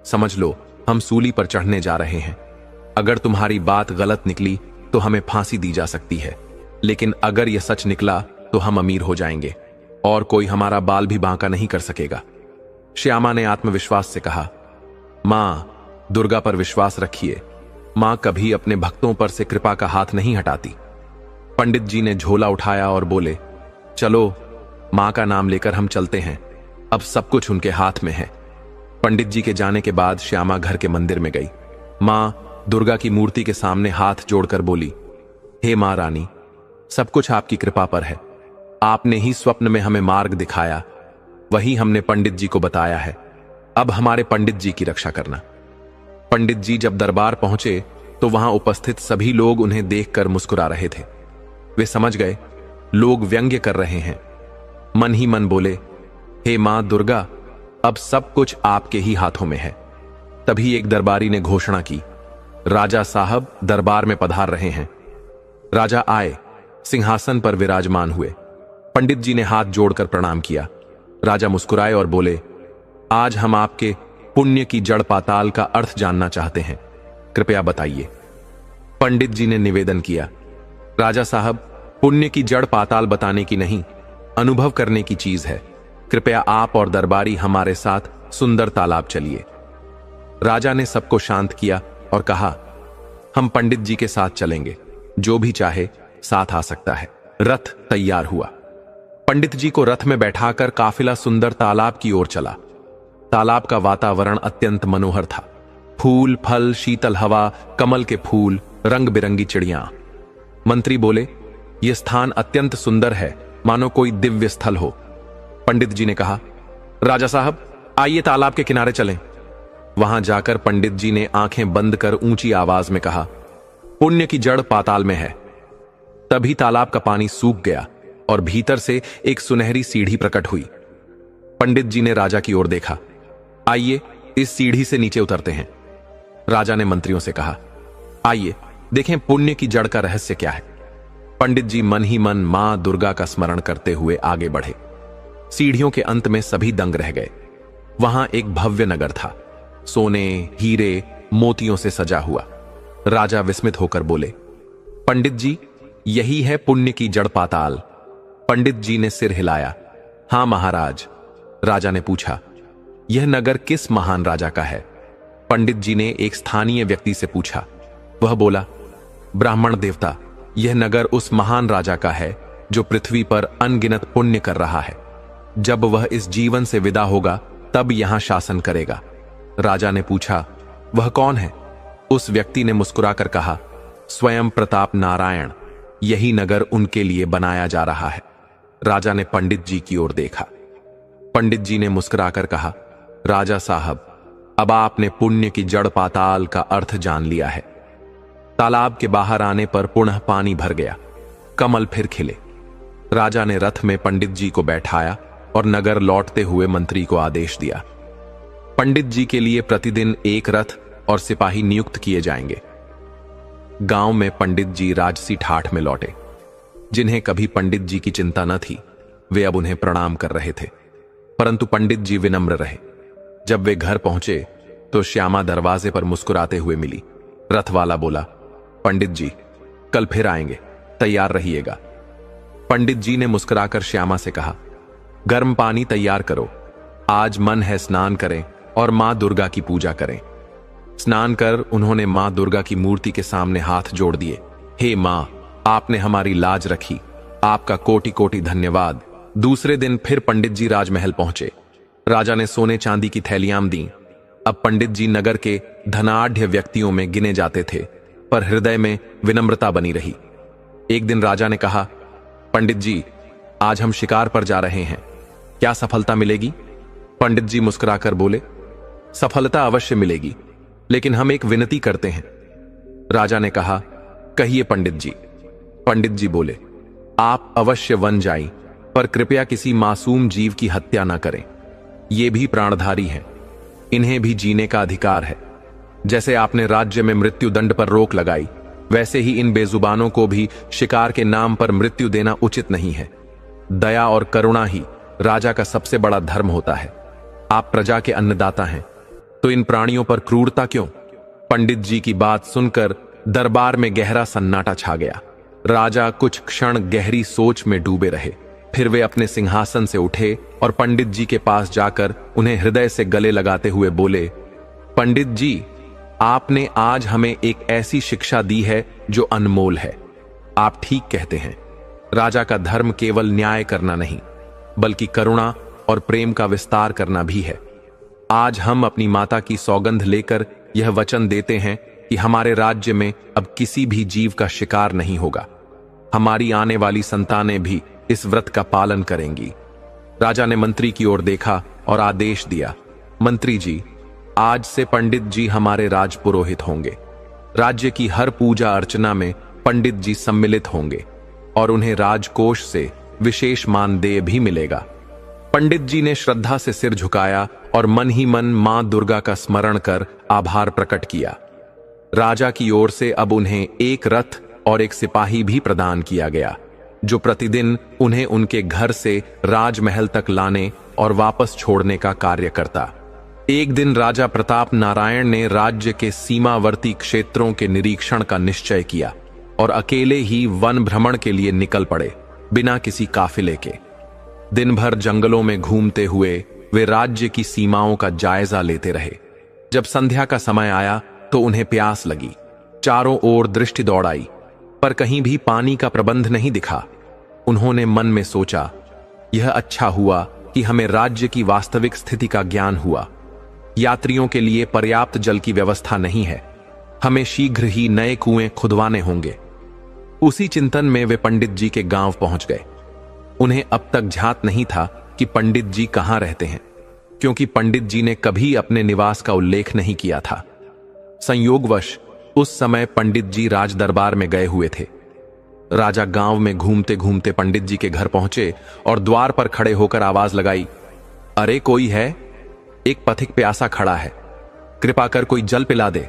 A: समझ लो, हम सूली पर चढ़ने जा रहे हैं। अगर तुम्हारी बात गलत निकली तो हमें फांसी दी जा सकती है, लेकिन अगर यह सच निकला तो हम अमीर हो जाएंगे और कोई हमारा बाल भी बांका नहीं कर सकेगा। श्यामा ने आत्मविश्वास से कहा, मां दुर्गा पर विश्वास रखिए, मां कभी अपने भक्तों पर से कृपा का हाथ नहीं हटाती। पंडित जी ने झोला उठाया और बोले, चलो, मां का नाम लेकर हम चलते हैं, अब सब कुछ उनके हाथ में है। पंडित जी के जाने के बाद श्यामा घर के मंदिर में गई। मां दुर्गा की मूर्ति के सामने हाथ जोड़कर बोली, हे मां रानी, सब कुछ आपकी कृपा पर है। आपने ही स्वप्न में हमें मार्ग दिखाया, वही हमने पंडित जी को बताया है। अब हमारे पंडित जी की रक्षा करना। पंडित जी जब दरबार पहुंचे तो वहां उपस्थित सभी लोग उन्हें देखकर मुस्कुरा रहे थे। वे समझ गए लोग व्यंग्य कर रहे हैं। मन ही मन बोले, हे मां दुर्गा, अब सब कुछ आपके ही हाथों में है। तभी एक दरबारी ने घोषणा की, राजा साहब दरबार में पधार रहे हैं। राजा आए, सिंहासन पर विराजमान हुए। पंडित जी ने हाथ जोड़कर प्रणाम किया। राजा मुस्कुराए और बोले, आज हम आपके पुण्य की जड़ पाताल का अर्थ जानना चाहते हैं, कृपया बताइए। पंडित जी ने निवेदन किया, राजा साहब, पुण्य की जड़ पाताल बताने की नहीं, अनुभव करने की चीज है। कृपया आप और दरबारी हमारे साथ सुंदर तालाब चलिए। राजा ने सबको शांत किया और कहा, हम पंडित जी के साथ चलेंगे, जो भी चाहे साथ आ सकता है। रथ तैयार हुआ। पंडित जी को रथ में बैठाकर काफिला सुंदर तालाब की ओर चला। तालाब का वातावरण अत्यंत मनोहर था। फूल, फल, शीतल हवा, कमल के फूल, रंग बिरंगी चिड़ियां। मंत्री बोले, यह स्थान अत्यंत सुंदर है, मानो कोई दिव्य स्थल हो। पंडित जी ने कहा, राजा साहब, आइए तालाब के किनारे चलें। वहां जाकर पंडित जी ने आंखें बंद कर ऊंची आवाज में कहा, पुण्य की जड़ पाताल में है। तभी तालाब का पानी सूख गया और भीतर से एक सुनहरी सीढ़ी प्रकट हुई। पंडित जी ने राजा की ओर देखा, आइए इस सीढ़ी से नीचे उतरते हैं। राजा ने मंत्रियों से कहा, आइए देखें पुण्य की जड़ का रहस्य क्या है। पंडित जी मन ही मन मां दुर्गा का स्मरण करते हुए आगे बढ़े। सीढ़ियों के अंत में सभी दंग रह गए। वहां एक भव्य नगर था, सोने, हीरे, मोतियों से सजा हुआ। राजा विस्मित होकर बोले, पंडित जी, यही है पुण्य की जड़ पाताल। पंडित जी ने सिर हिलाया, हां महाराज। राजा ने पूछा, यह नगर किस महान राजा का है? पंडित जी ने एक स्थानीय व्यक्ति से पूछा। वह बोला, ब्राह्मण देवता, यह नगर उस महान राजा का है जो पृथ्वी पर अनगिनत पुण्य कर रहा है। जब वह इस जीवन से विदा होगा तब यहां शासन करेगा। राजा ने पूछा, वह कौन है? उस व्यक्ति ने मुस्कुराकर कहा, स्वयं प्रताप नारायण। यही नगर उनके लिए बनाया जा रहा है। राजा ने पंडित जी की ओर देखा। पंडित जी ने मुस्कुराकर कहा, राजा साहब, अब आपने पुण्य की जड़ पाताल का अर्थ जान लिया है। तालाब के बाहर आने पर पुनः पानी भर गया। कमल फिर खिले। राजा ने रथ में पंडित जी को बैठाया और नगर लौटते हुए मंत्री को आदेश दिया। पंडित जी के लिए प्रतिदिन एक रथ और सिपाही नियुक्त किए जाएंगे। गांव में पंडित जी राजसी ठाठ में लौटे। जिन्हें कभी पंडित जी की चिंता न थी, वे अब उन्हें प्रणाम कर रहे थे, परंतु पंडित जी विनम्र रहे। जब वे घर पहुंचे तो श्यामा दरवाजे पर मुस्कुराते हुए मिली। रथ वाला बोला, पंडित जी कल फिर आएंगे, तैयार रहिएगा। पंडित जी ने मुस्कुराकर श्यामा से कहा, गर्म पानी तैयार करो, आज मन है स्नान करें और मां दुर्गा की पूजा करें। स्नान कर उन्होंने मां दुर्गा की मूर्ति के सामने हाथ जोड़ दिए। हे मां, आपने हमारी लाज रखी, आपका कोटि कोटि धन्यवाद। दूसरे दिन फिर पंडित जी राजमहल पहुंचे। राजा ने सोने चांदी की थैलियां दी। अब पंडित जी नगर के धनाढ़ व्यक्तियों में गिने जाते थे, पर हृदय में विनम्रता बनी रही। एक दिन राजा ने कहा, पंडित जी आज हम शिकार पर जा रहे हैं, क्या सफलता मिलेगी? पंडित जी मुस्कुराकर बोले, सफलता अवश्य मिलेगी, लेकिन हम एक विनती करते हैं। राजा ने कहा, कहिए पंडित जी। पंडित जी बोले, आप अवश्य वन जाएं, पर कृपया किसी मासूम जीव की हत्या न करें। ये भी प्राणधारी हैं, इन्हें भी जीने का अधिकार है। जैसे आपने राज्य में मृत्यु दंड पर रोक लगाई, वैसे ही इन बेजुबानों को भी शिकार के नाम पर मृत्यु देना उचित नहीं है। दया और करुणा ही राजा का सबसे बड़ा धर्म होता है। आप प्रजा के अन्नदाता हैं, तो इन प्राणियों पर क्रूरता क्यों? पंडित जी की बात सुनकर दरबार में गहरा सन्नाटा छा गया। राजा कुछ क्षण गहरी सोच में डूबे रहे। फिर वे अपने सिंहासन से उठे और पंडित जी के पास जाकर उन्हें हृदय से गले लगाते हुए बोले, पंडित जी, आपने आज हमें एक ऐसी शिक्षा दी है जो अनमोल है। आप ठीक कहते हैं, राजा का धर्म केवल न्याय करना नहीं, बल्कि करुणा और प्रेम का विस्तार करना भी है। आज हम अपनी माता की सौगंध लेकर यह वचन देते हैं कि हमारे राज्य में अब किसी भी जीव का शिकार नहीं होगा। हमारी आने वाली संतानें भी इस व्रत का पालन करेंगी। राजा ने मंत्री की ओर देखा और आदेश दिया, मंत्री जी, आज से पंडित जी हमारे राजपुरोहित होंगे। राज्य की हर पूजा अर्चना में पंडित जी सम्मिलित होंगे और उन्हें राजकोष से विशेष मानदेय भी मिलेगा। पंडित जी ने श्रद्धा से सिर झुकाया और मन ही मन मां दुर्गा का स्मरण कर आभार प्रकट किया। राजा की ओर से अब उन्हें एक रथ और एक सिपाही भी प्रदान किया गया, जो प्रतिदिन उन्हें उनके घर से राजमहल तक लाने और वापस छोड़ने का कार्य करता। एक दिन राजा प्रताप नारायण ने राज्य के सीमावर्ती क्षेत्रों के निरीक्षण का निश्चय किया और अकेले ही वन भ्रमण के लिए निकल पड़े, बिना किसी काफिले के। दिन भर जंगलों में घूमते हुए वे राज्य की सीमाओं का जायजा लेते रहे। जब संध्या का समय आया तो उन्हें प्यास लगी। चारों ओर दृष्टि दौड़ाई, पर कहीं भी पानी का प्रबंध नहीं दिखा। उन्होंने मन में सोचा, यह अच्छा हुआ कि हमें राज्य की वास्तविक स्थिति का ज्ञान हुआ। यात्रियों के लिए पर्याप्त जल की व्यवस्था नहीं है, हमें शीघ्र ही नए कुएं खुदवाने होंगे। उसी चिंतन में वे पंडित जी के गांव पहुंच गए। उन्हें अब तक ज्ञात नहीं था कि पंडित जी कहां रहते हैं, क्योंकि पंडित जी ने कभी अपने निवास का उल्लेख नहीं किया था। संयोगवश उस समय पंडित जी राज दरबार में गए हुए थे। राजा गांव में घूमते घूमते पंडित जी के घर पहुंचे और द्वार पर खड़े होकर आवाज लगाई, अरे कोई है? एक पथिक प्यासा खड़ा है, कृपा कर कोई जल पिला दे।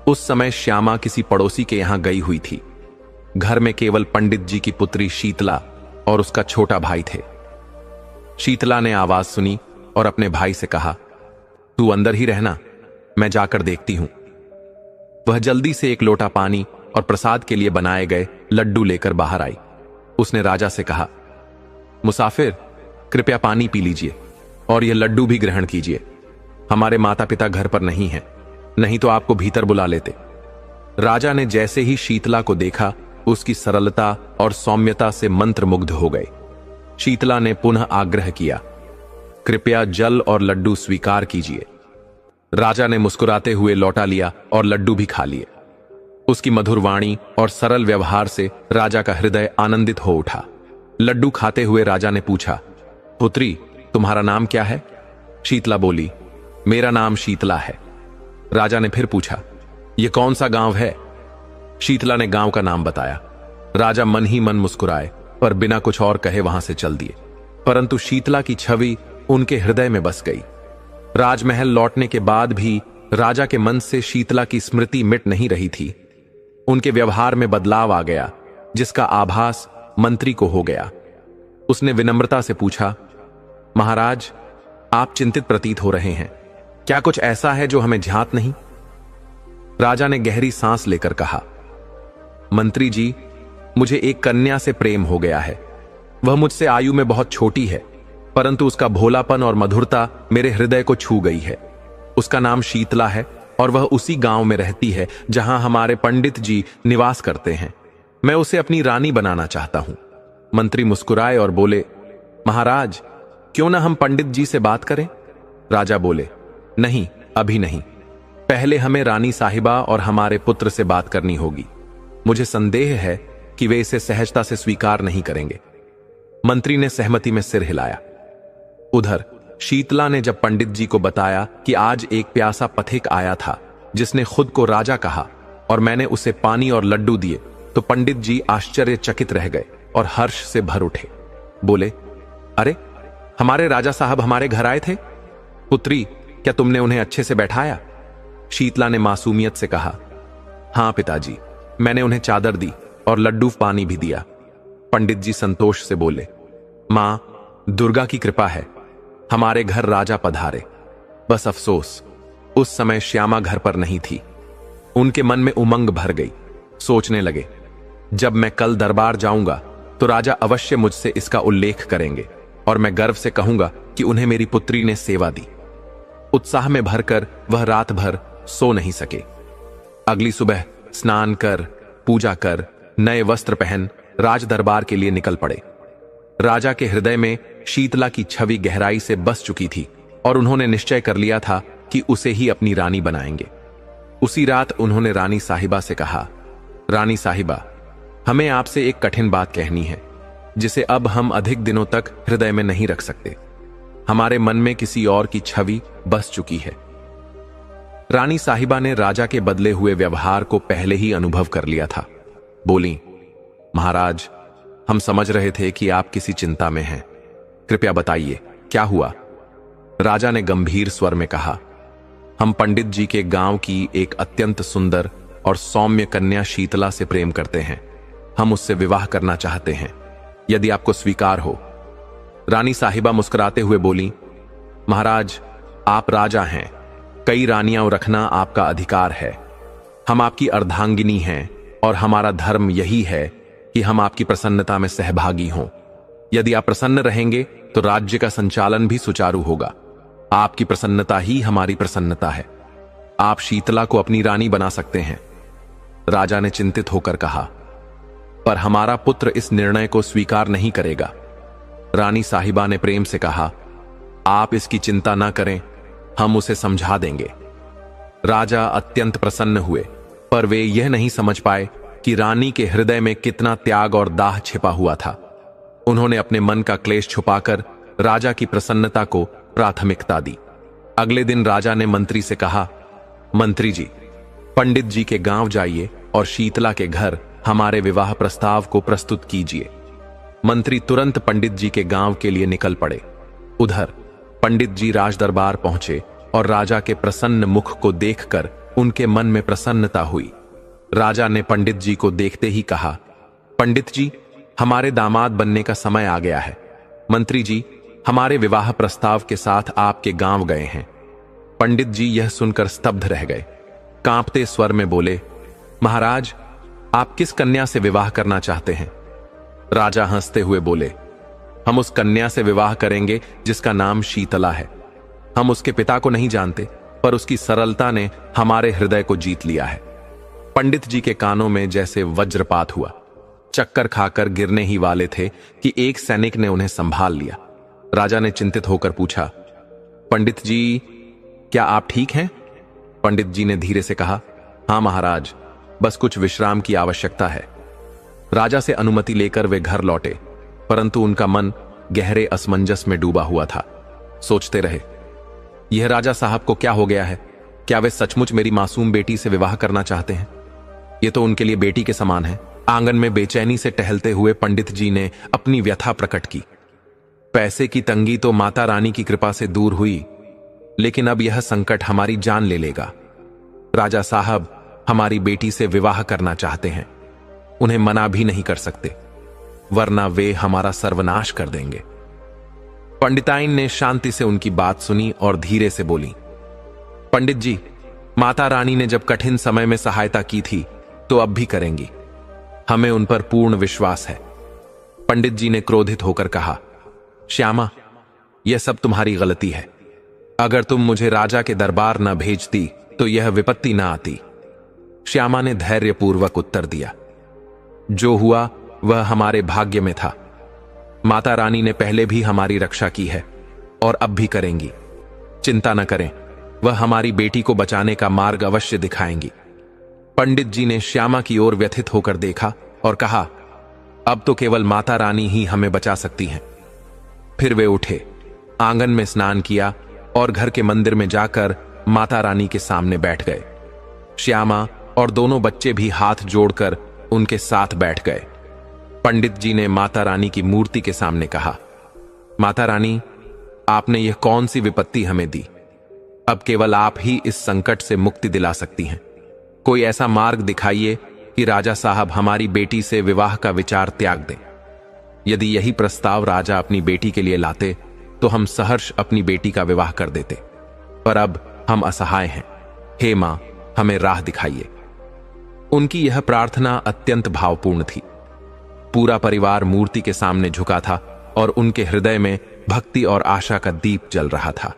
A: उस समय श्यामा किसी पड़ोसी के यहां गई हुई थी। घर में केवल पंडित जी की पुत्री शीतला और उसका छोटा भाई थे। शीतला ने आवाज सुनी और अपने भाई से कहा, तू अंदर ही रहना, मैं जाकर देखती हूं। वह जल्दी से एक लोटा पानी और प्रसाद के लिए बनाए गए लड्डू लेकर बाहर आई। उसने राजा से कहा, मुसाफिर, कृपया पानी पी लीजिए और यह लड्डू भी ग्रहण कीजिए। हमारे माता पिता घर पर नहीं हैं, नहीं तो आपको भीतर बुला लेते। राजा ने जैसे ही शीतला को देखा, उसकी सरलता और सौम्यता से मंत्रमुग्ध हो गए। शीतला ने पुनः आग्रह किया, कृपया जल और लड्डू स्वीकार कीजिए। राजा ने मुस्कुराते हुए लौटा लिया और लड्डू भी खा लिए। उसकी मधुर वाणी और सरल व्यवहार से राजा का हृदय आनंदित हो उठा। लड्डू खाते हुए राजा ने पूछा, पुत्री, तुम्हारा नाम क्या है? शीतला बोली, मेरा नाम शीतला है। राजा ने फिर पूछा, यह कौन सा गांव है? शीतला ने गांव का नाम बताया। राजा मन ही मन मुस्कुराए, पर बिना कुछ और कहे वहां से चल दिए। परंतु शीतला की छवि उनके हृदय में बस गई। राजमहल लौटने के बाद भी राजा के मन से शीतला की स्मृति मिट नहीं रही थी। उनके व्यवहार में बदलाव आ गया, जिसका आभास मंत्री को हो गया। उसने विनम्रता से पूछा, महाराज, आप चिंतित प्रतीत हो रहे हैं। क्या कुछ ऐसा है जो हमें ज्ञात नहीं? राजा ने गहरी सांस लेकर कहा, मंत्री जी, मुझे एक कन्या से प्रेम हो गया है। वह मुझसे आयु में बहुत छोटी है, परंतु उसका भोलापन और मधुरता मेरे हृदय को छू गई है। उसका नाम शीतला है और वह उसी गांव में रहती है जहां हमारे पंडित जी निवास करते हैं। मैं उसे अपनी रानी बनाना चाहता हूं। मंत्री मुस्कुराए और बोले, महाराज, क्यों ना हम पंडित जी से बात करें? राजा बोले, नहीं, अभी नहीं। पहले हमें रानी साहिबा और हमारे पुत्र से बात करनी होगी। मुझे संदेह है कि वे इसे सहजता से स्वीकार नहीं करेंगे। मंत्री ने सहमति में सिर हिलाया। उधर शीतला ने जब पंडित जी को बताया कि आज एक प्यासा पथिक आया था जिसने खुद को राजा कहा और मैंने उसे पानी और लड्डू दिए, तो पंडित जी आश्चर्यचकित रह गए और हर्ष से भर उठे। बोले, अरे, हमारे राजा साहब हमारे घर आए थे? पुत्री, क्या तुमने उन्हें अच्छे से बैठाया? शीतला ने मासूमियत से कहा, हां पिताजी, मैंने उन्हें चादर दी और लड्डू पानी भी दिया। पंडित जी संतोष से बोले, मां, दुर्गा की कृपा है, हमारे घर राजा पधारे। बस अफसोस, उस समय श्यामा घर पर नहीं थी। उनके मन में उमंग भर गई। सोचने लगे, जब मैं कल दरबार जाऊंगा तो राजा अवश्य मुझसे इसका उल्लेख करेंगे और मैं गर्व से कहूंगा कि उन्हें मेरी पुत्री ने सेवा दी। उत्साह में भरकर वह रात भर सो नहीं सके। अगली सुबह स्नान कर, पूजा कर, नए वस्त्र पहन राज दरबार के लिए निकल पड़े। राजा के हृदय में शीतला की छवि गहराई से बस चुकी थी और उन्होंने निश्चय कर लिया था कि उसे ही अपनी रानी बनाएंगे। उसी रात उन्होंने रानी साहिबा से कहा, रानी साहिबा, हमें आपसे एक कठिन बात कहनी है जिसे अब हम अधिक दिनों तक हृदय में नहीं रख सकते। हमारे मन में किसी और की छवि बस चुकी है। रानी साहिबा ने राजा के बदले हुए व्यवहार को पहले ही अनुभव कर लिया था। बोली, महाराज, हम समझ रहे थे कि आप किसी चिंता में हैं। कृपया बताइए, क्या हुआ? राजा ने गंभीर स्वर में कहा, हम पंडित जी के गांव की एक अत्यंत सुंदर और सौम्य कन्या शीतला से प्रेम करते हैं। हम उससे विवाह करना चाहते हैं, यदि आपको स्वीकार हो। रानी साहिबा मुस्कुराते हुए बोली, महाराज, आप राजा हैं, कई रानियां रखना आपका अधिकार है। हम आपकी अर्धांगिनी हैं और हमारा धर्म यही है कि हम आपकी प्रसन्नता में सहभागी हों। यदि आप प्रसन्न रहेंगे तो राज्य का संचालन भी सुचारू होगा। आपकी प्रसन्नता ही हमारी प्रसन्नता है। आप शीतला को अपनी रानी बना सकते हैं। राजा ने चिंतित होकर कहा, पर हमारा पुत्र इस निर्णय को स्वीकार नहीं करेगा। रानी साहिबा ने प्रेम से कहा, आप इसकी चिंता ना करें, हम उसे समझा देंगे। राजा अत्यंत प्रसन्न हुए, पर वे यह नहीं समझ पाए कि रानी के हृदय में कितना त्याग और दाह छिपा हुआ था। उन्होंने अपने मन का क्लेश छुपाकर राजा की प्रसन्नता को प्राथमिकता दी। अगले दिन राजा ने मंत्री से कहा, मंत्री जी, पंडित जी के गांव जाइए और शीतला के घर हमारे विवाह प्रस्ताव को प्रस्तुत कीजिए। मंत्री तुरंत पंडित जी के गांव के लिए निकल पड़े। उधर पंडित जी राज दरबार पहुंचे और राजा के प्रसन्न मुख को देखकर उनके मन में प्रसन्नता हुई। राजा ने पंडित जी को देखते ही कहा, पंडित जी, हमारे दामाद बनने का समय आ गया है। मंत्री जी हमारे विवाह प्रस्ताव के साथ आपके गांव गए हैं। पंडित जी यह सुनकर स्तब्ध रह गए। कांपते स्वर में बोले, महाराज, आप किस कन्या से विवाह करना चाहते हैं? राजा हंसते हुए बोले, हम उस कन्या से विवाह करेंगे जिसका नाम शीतला है। हम उसके पिता को नहीं जानते, पर उसकी सरलता ने हमारे हृदय को जीत लिया है। पंडित जी के कानों में जैसे वज्रपात हुआ। चक्कर खाकर गिरने ही वाले थे कि एक सैनिक ने उन्हें संभाल लिया। राजा ने चिंतित होकर पूछा, पंडित जी, क्या आप ठीक हैं? पंडित जी ने धीरे से कहा, हां महाराज, बस कुछ विश्राम की आवश्यकता है। राजा से अनुमति लेकर वे घर लौटे, परंतु उनका मन गहरे असमंजस में डूबा हुआ था। सोचते रहे, यह राजा साहब को क्या हो गया है? क्या वे सचमुच मेरी मासूम बेटी से विवाह करना चाहते हैं? ये तो उनके लिए बेटी के समान है। आंगन में बेचैनी से टहलते हुए पंडित जी ने अपनी व्यथा प्रकट की। पैसे की तंगी तो माता रानी की कृपा से दूर हुई, लेकिन अब यह संकट हमारी जान ले लेगा। राजा साहब हमारी बेटी से विवाह करना चाहते हैं, उन्हें मना भी नहीं कर सकते, वरना वे हमारा सर्वनाश कर देंगे। पंडिताइन ने शांति से उनकी बात सुनी और धीरे से बोली, पंडित जी, माता रानी ने जब कठिन समय में सहायता की थी तो अब भी करेंगी, हमें उन पर पूर्ण विश्वास है। पंडित जी ने क्रोधित होकर कहा, श्यामा, यह सब तुम्हारी गलती है। अगर तुम मुझे राजा के दरबार न भेजती तो यह विपत्ति न आती। श्यामा ने धैर्यपूर्वक उत्तर दिया, जो हुआ वह हमारे भाग्य में था। माता रानी ने पहले भी हमारी रक्षा की है और अब भी करेंगी। चिंता न करें, वह हमारी बेटी को बचाने का मार्ग अवश्य दिखाएंगी। पंडित जी ने श्यामा की ओर व्यथित होकर देखा और कहा, अब तो केवल माता रानी ही हमें बचा सकती हैं। फिर वे उठे, आंगन में स्नान किया और घर के मंदिर में जाकर माता रानी के सामने बैठ गए। श्यामा और दोनों बच्चे भी हाथ जोड़कर उनके साथ बैठ गए। पंडित जी ने माता रानी की मूर्ति के सामने कहा, माता रानी, आपने यह कौन सी विपत्ति हमें दी? अब केवल आप ही इस संकट से मुक्ति दिला सकती हैं। कोई ऐसा मार्ग दिखाइए कि राजा साहब हमारी बेटी से विवाह का विचार त्याग दें। यदि यही प्रस्ताव राजा अपनी बेटी के लिए लाते तो हम सहर्ष अपनी बेटी का विवाह कर देते, पर अब हम असहाय हैं। हे मां, हमें राह दिखाइए। उनकी यह प्रार्थना अत्यंत भावपूर्ण थी। पूरा परिवार मूर्ति के सामने झुका था और उनके हृदय में भक्ति और आशा का दीप जल रहा था।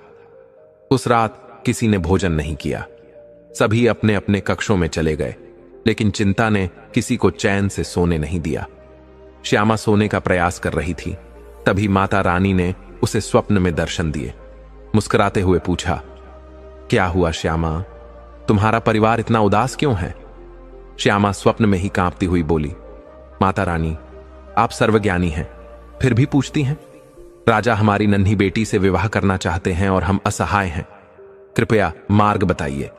A: उस रात किसी ने भोजन नहीं किया। सभी अपने अपने कक्षों में चले गए, लेकिन चिंता ने किसी को चैन से सोने नहीं दिया। श्यामा सोने का प्रयास कर रही थी, तभी माता रानी ने उसे स्वप्न में दर्शन दिए। मुस्कुराते हुए पूछा, क्या हुआ श्यामा, तुम्हारा परिवार इतना उदास क्यों है? श्यामा स्वप्न में ही कांपती हुई बोली, माता रानी, आप सर्वज्ञानी हैं, फिर भी पूछती हैं। राजा हमारी नन्ही बेटी से विवाह करना चाहते हैं और हम असहाय हैं, कृपया मार्ग बताइए।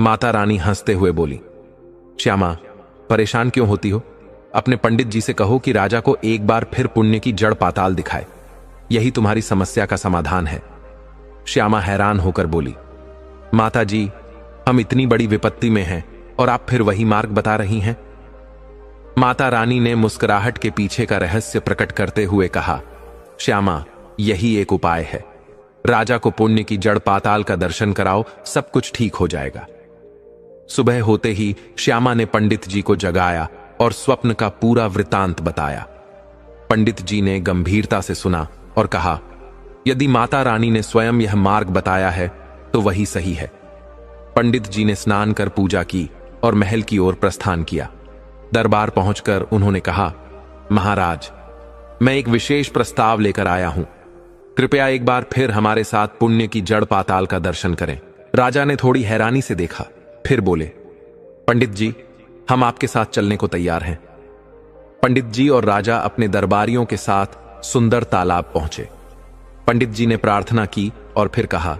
A: माता रानी हंसते हुए बोली, श्यामा, परेशान क्यों होती हो? अपने पंडित जी से कहो कि राजा को एक बार फिर पुण्य की जड़ पाताल दिखाए, यही तुम्हारी समस्या का समाधान है। श्यामा हैरान होकर बोली, माता जी, हम इतनी बड़ी विपत्ति में हैं और आप फिर वही मार्ग बता रही हैं। माता रानी ने मुस्कुराहट के पीछे का रहस्य प्रकट करते हुए कहा, श्यामा, यही एक उपाय है। राजा को पुण्य की जड़ पाताल का दर्शन कराओ, सब कुछ ठीक हो जाएगा। सुबह होते ही श्यामा ने पंडित जी को जगाया और स्वप्न का पूरा वृतांत बताया। पंडित जी ने गंभीरता से सुना और कहा, यदि माता रानी ने स्वयं यह मार्ग बताया है तो वही सही है। पंडित जी ने स्नान कर पूजा की और महल की ओर प्रस्थान किया। दरबार पहुंचकर उन्होंने कहा, महाराज, मैं एक विशेष प्रस्ताव लेकर आया हूं, कृपया एक बार फिर हमारे साथ पुण्य की जड़ पाताल का दर्शन करें। राजा ने थोड़ी हैरानी से देखा, फिर बोले, पंडित जी, हम आपके साथ चलने को तैयार हैं। पंडित जी और राजा अपने दरबारियों के साथ सुंदर तालाब पहुंचे। पंडित जी ने प्रार्थना की और फिर कहा,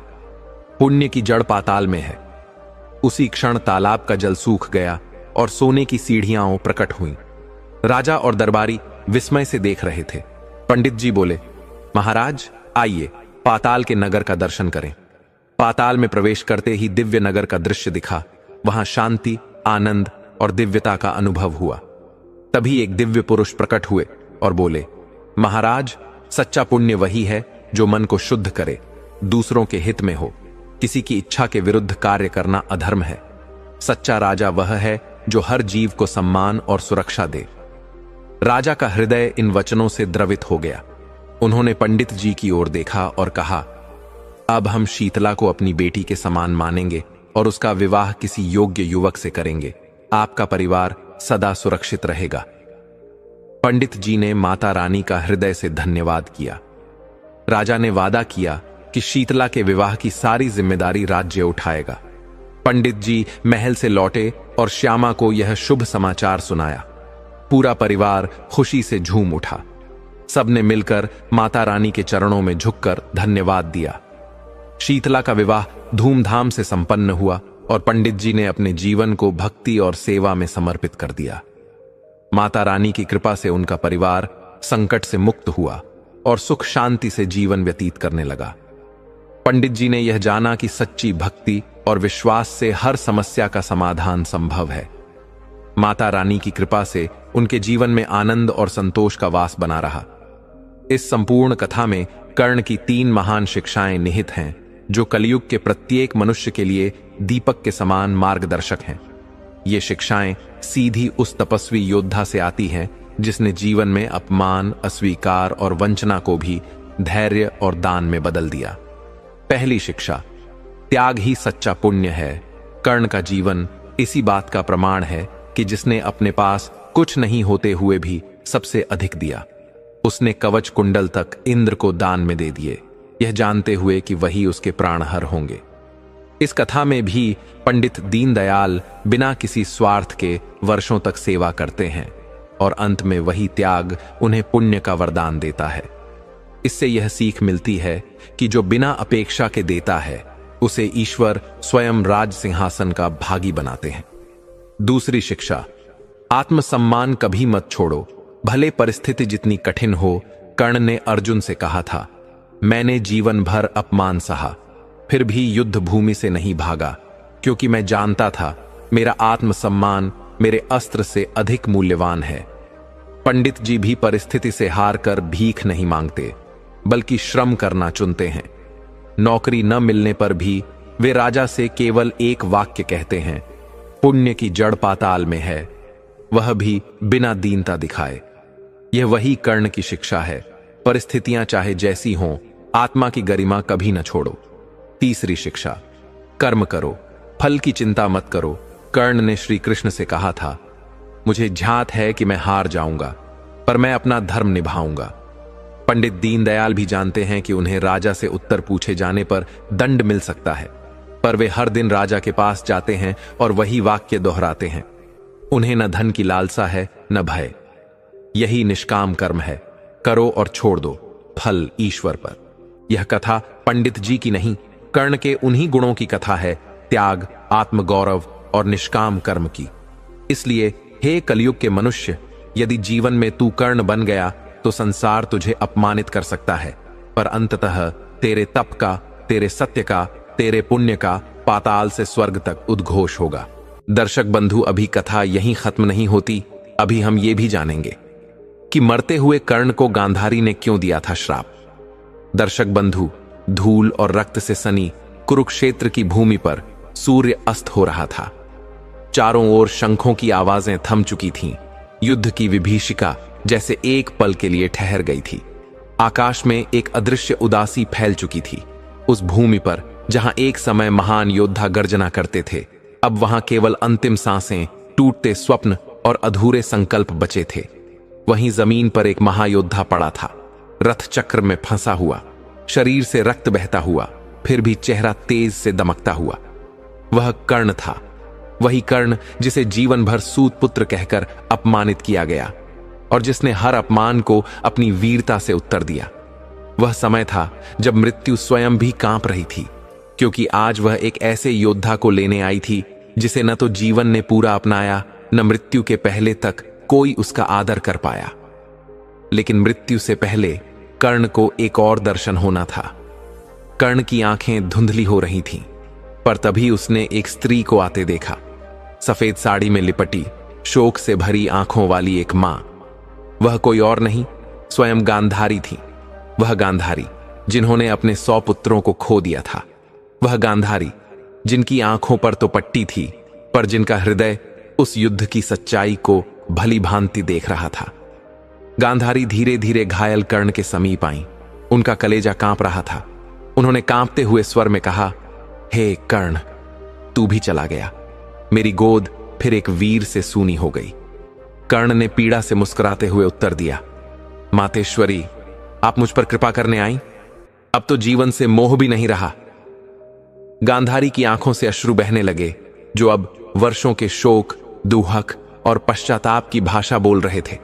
A: पुण्य की जड़ पाताल में है। उसी क्षण तालाब का जल सूख गया और सोने की सीढ़ियां प्रकट हुईं। राजा और दरबारी विस्मय से देख रहे थे। पंडित जी बोले, महाराज, आइए पाताल के नगर का दर्शन करें। पाताल में प्रवेश करते ही दिव्य नगर का दृश्य दिखा। वहां शांति, आनंद और दिव्यता का अनुभव हुआ। तभी एक दिव्य पुरुष प्रकट हुए और बोले, महाराज, सच्चा पुण्य वही है जो मन को शुद्ध करे, दूसरों के हित में हो। किसी की इच्छा के विरुद्ध कार्य करना अधर्म है। सच्चा राजा वह है जो हर जीव को सम्मान और सुरक्षा दे। राजा का हृदय इन वचनों से द्रवित हो गया। उन्होंने पंडित जी की ओर देखा और कहा, अब हम शीतला को अपनी बेटी के समान मानेंगे और उसका विवाह किसी योग्य युवक से करेंगे। आपका परिवार सदा सुरक्षित रहेगा। पंडित जी ने माता रानी का हृदय से धन्यवाद किया। राजा ने वादा किया कि शीतला के विवाह की सारी जिम्मेदारी राज्य उठाएगा। पंडित जी महल से लौटे और श्यामा को यह शुभ समाचार सुनाया। पूरा परिवार खुशी से झूम उठा। सबने मिलकर माता रानी के चरणों में झुककर धन्यवाद दिया। शीतला का विवाह धूमधाम से संपन्न हुआ और पंडित जी ने अपने जीवन को भक्ति और सेवा में समर्पित कर दिया। माता रानी की कृपा से उनका परिवार संकट से मुक्त हुआ और सुख शांति से जीवन व्यतीत करने लगा। पंडित जी ने यह जाना कि सच्ची भक्ति और विश्वास से हर समस्या का समाधान संभव है। माता रानी की कृपा से उनके जीवन में आनंद और संतोष का वास बना रहा। इस संपूर्ण कथा में कर्ण की 3 महान शिक्षाएं निहित हैं, जो कलयुग के प्रत्येक मनुष्य के लिए दीपक के समान मार्गदर्शक हैं। ये शिक्षाएं सीधी उस तपस्वी योद्धा से आती हैं जिसने जीवन में अपमान, अस्वीकार और वंचना को भी धैर्य और दान में बदल दिया। पहली शिक्षा, त्याग ही सच्चा पुण्य है। कर्ण का जीवन इसी बात का प्रमाण है कि जिसने अपने पास कुछ नहीं होते हुए भी सबसे अधिक दिया। उसने कवच कुंडल तक इंद्र को दान में दे दिए, यह जानते हुए कि वही उसके प्राणहर होंगे। इस कथा में भी पंडित दीनदयाल बिना किसी स्वार्थ के वर्षों तक सेवा करते हैं और अंत में वही त्याग उन्हें पुण्य का वरदान देता है। इससे यह सीख मिलती है कि जो बिना अपेक्षा के देता है उसे ईश्वर स्वयं राज सिंहासन का भागी बनाते हैं। दूसरी शिक्षा, आत्मसम्मान कभी मत छोड़ो, भले परिस्थिति जितनी कठिन हो। कर्ण ने अर्जुन से कहा था, मैंने जीवन भर अपमान सहा, फिर भी युद्ध भूमि से नहीं भागा, क्योंकि मैं जानता था मेरा आत्मसम्मान मेरे अस्त्र से अधिक मूल्यवान है। पंडित जी भी परिस्थिति से हार कर भीख नहीं मांगते, बल्कि श्रम करना चुनते हैं। नौकरी न मिलने पर भी वे राजा से केवल एक वाक्य कहते हैं, पुण्य की जड़ पाताल में है, वह भी बिना दीनता दिखाए। यह वही कर्ण की शिक्षा है। परिस्थितियां चाहे जैसी हों, आत्मा की गरिमा कभी न छोड़ो। तीसरी शिक्षा, कर्म करो, फल की चिंता मत करो। कर्ण ने श्री कृष्ण से कहा था, मुझे झात है कि मैं हार जाऊंगा, पर मैं अपना धर्म निभाऊंगा। पंडित दीनदयाल भी जानते हैं कि उन्हें राजा से उत्तर पूछे जाने पर दंड मिल सकता है, पर वे हर दिन राजा के पास जाते हैं और वही वाक्य दोहराते हैं। उन्हें न धन की लालसा है न भय। यही निष्काम कर्म है, करो और छोड़ दो, फल ईश्वर पर। यह कथा पंडित जी की नहीं, कर्ण के उन्हीं गुणों की कथा है, त्याग, आत्मगौरव और निष्काम कर्म की। इसलिए हे कलयुग के मनुष्य, यदि जीवन में तू कर्ण बन गया तो संसार तुझे अपमानित कर सकता है, पर अंततः तेरे तप का, तेरे सत्य का, तेरे पुण्य का पाताल से स्वर्ग तक उद्घोष होगा। दर्शक बंधु, अभी कथा यहीं खत्म नहीं होती। अभी हम ये भी जानेंगे कि मरते हुए कर्ण को गांधारी ने क्यों दिया था श्राप। दर्शक बंधु, धूल और रक्त से सनी कुरुक्षेत्र की भूमि पर सूर्य अस्त हो रहा था। चारों ओर शंखों की आवाजें थम चुकी थीं। युद्ध की विभीषिका जैसे एक पल के लिए ठहर गई थी। आकाश में एक अदृश्य उदासी फैल चुकी थी। उस भूमि पर जहां एक समय महान योद्धा गर्जना करते थे, अब वहां केवल अंतिम सांसें, टूटते स्वप्न और अधूरे संकल्प बचे थे। वहीं जमीन पर एक महायोद्धा पड़ा था, रथ चक्र में फंसा हुआ, शरीर से रक्त बहता हुआ, फिर भी चेहरा तेज से दमकता हुआ। वह कर्ण था, वही कर्ण जिसे जीवन भर सूत पुत्र कहकर अपमानित किया गया और जिसने हर अपमान को अपनी वीरता से उत्तर दिया। वह समय था जब मृत्यु स्वयं भी कांप रही थी, क्योंकि आज वह एक ऐसे योद्धा को लेने आई थी जिसे न तो जीवन ने पूरा अपनाया, न मृत्यु के पहले तक कोई उसका आदर कर पाया। लेकिन मृत्यु से पहले कर्ण को एक और दर्शन होना था। कर्ण की आंखें धुंधली हो रही थीं, पर तभी उसने एक स्त्री को आते देखा, सफेद साड़ी में लिपटी, शोक से भरी आंखों वाली एक मां। वह कोई और नहीं, स्वयं गांधारी थी। वह गांधारी जिन्होंने अपने 100 पुत्रों को खो दिया था। वह गांधारी जिनकी आंखों पर तो पट्टी थी, पर जिनका हृदय उस युद्ध की सच्चाई को भली भांति देख रहा था। गांधारी धीरे धीरे घायल कर्ण के समीप आई। उनका कलेजा कांप रहा था। उन्होंने कांपते हुए स्वर में कहा, हे कर्ण, तू भी चला गया। मेरी गोद फिर एक वीर से सूनी हो गई। कर्ण ने पीड़ा से मुस्कुराते हुए उत्तर दिया, मातेश्वरी, आप मुझ पर कृपा करने आई? अब तो जीवन से मोह भी नहीं रहा। गांधारी की आंखों से अश्रु बहने लगे, जो अब वर्षों के शोक, दुहक और पश्चाताप की भाषा बोल रहे थे।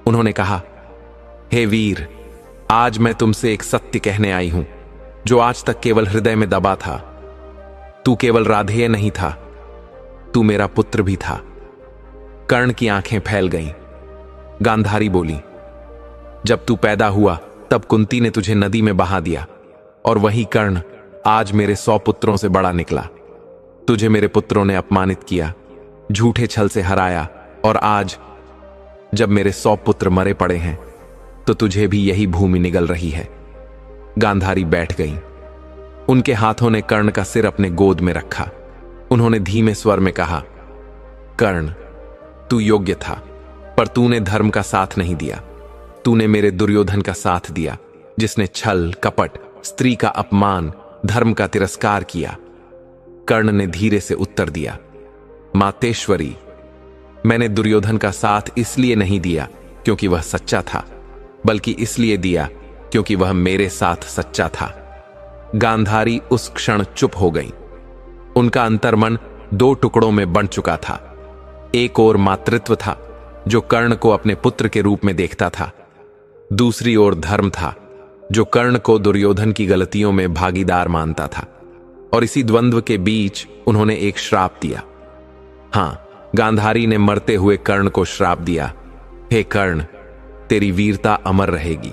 A: उन्होंने कहा, हे वीर, आज मैं तुमसे एक सत्य कहने आई हूं, जो आज तक केवल हृदय में दबा था। तू केवल राधेय नहीं था, तू मेरा पुत्र भी था। कर्ण की आंखें फैल गईं। गांधारी बोली, जब तू पैदा हुआ तब कुंती ने तुझे नदी में बहा दिया, और वही कर्ण आज मेरे 100 पुत्रों से बड़ा निकला। तुझे मेरे पुत्रों ने अपमानित किया, झूठे छल से हराया, और आज जब मेरे 100 पुत्र मरे पड़े हैं तो तुझे भी यही भूमि निगल रही है। गांधारी बैठ गईं। उनके हाथों ने कर्ण का सिर अपने गोद में रखा। उन्होंने धीमे स्वर में कहा, कर्ण, तू योग्य था, पर तूने धर्म का साथ नहीं दिया। तूने मेरे दुर्योधन का साथ दिया, जिसने छल, कपट, स्त्री का अपमान, धर्म का तिरस्कार किया। कर्ण ने धीरे से उत्तर दिया, मातेश्वरी, मैंने दुर्योधन का साथ इसलिए नहीं दिया क्योंकि वह सच्चा था, बल्कि इसलिए दिया क्योंकि वह मेरे साथ सच्चा था। गांधारी उस क्षण चुप हो गई। उनका अंतर्मन 2 टुकड़ों में बंट चुका था। एक ओर मातृत्व था, जो कर्ण को अपने पुत्र के रूप में देखता था। दूसरी ओर धर्म था, जो कर्ण को दुर्योधन की गलतियों में भागीदार मानता था। और इसी द्वंद्व के बीच उन्होंने एक श्राप दिया। हां, गांधारी ने मरते हुए कर्ण को श्राप दिया, हे कर्ण, तेरी वीरता अमर रहेगी।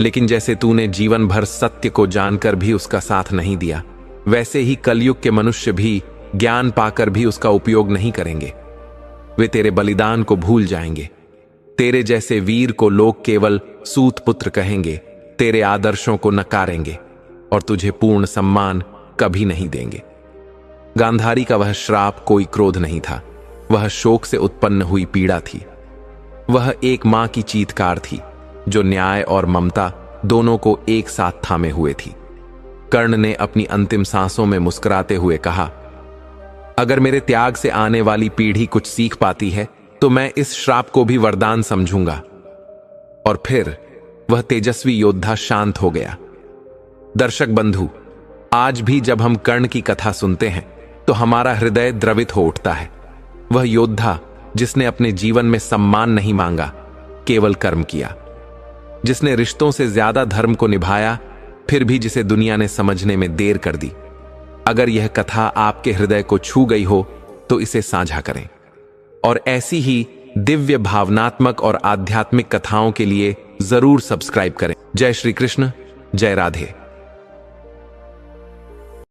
A: लेकिन जैसे तूने जीवन भर सत्य को जानकर भी उसका साथ नहीं दिया, वैसे ही कलयुग के मनुष्य भी ज्ञान पाकर भी उसका उपयोग नहीं करेंगे। वे तेरे बलिदान को भूल जाएंगे। तेरे जैसे वीर को लोग केवल सूत पुत्र कहेंगे, तेरे आदर्शों को नकारेंगे और तुझे पूर्ण सम्मान कभी नहीं देंगे। गांधारी का वह श्राप कोई क्रोध नहीं था, वह शोक से उत्पन्न हुई पीड़ा थी। वह एक मां की चीत्कार थी, जो न्याय और ममता दोनों को एक साथ थामे हुए थी। कर्ण ने अपनी अंतिम सांसों में मुस्कुराते हुए कहा, अगर मेरे त्याग से आने वाली पीढ़ी कुछ सीख पाती है तो मैं इस श्राप को भी वरदान समझूंगा। और फिर वह तेजस्वी योद्धा शांत हो गया। दर्शक बंधु, आज भी जब हम कर्ण की कथा सुनते हैं तो हमारा हृदय द्रवित हो उठता है। वह योद्धा जिसने अपने जीवन में सम्मान नहीं मांगा, केवल कर्म किया, जिसने रिश्तों से ज्यादा धर्म को निभाया, फिर भी जिसे दुनिया ने समझने में देर कर दी। अगर यह कथा आपके हृदय को छू गई हो तो इसे साझा करें, और ऐसी ही दिव्य भावनात्मक और आध्यात्मिक कथाओं के लिए जरूर सब्सक्राइब करें। जय श्री कृष्ण, जय राधे।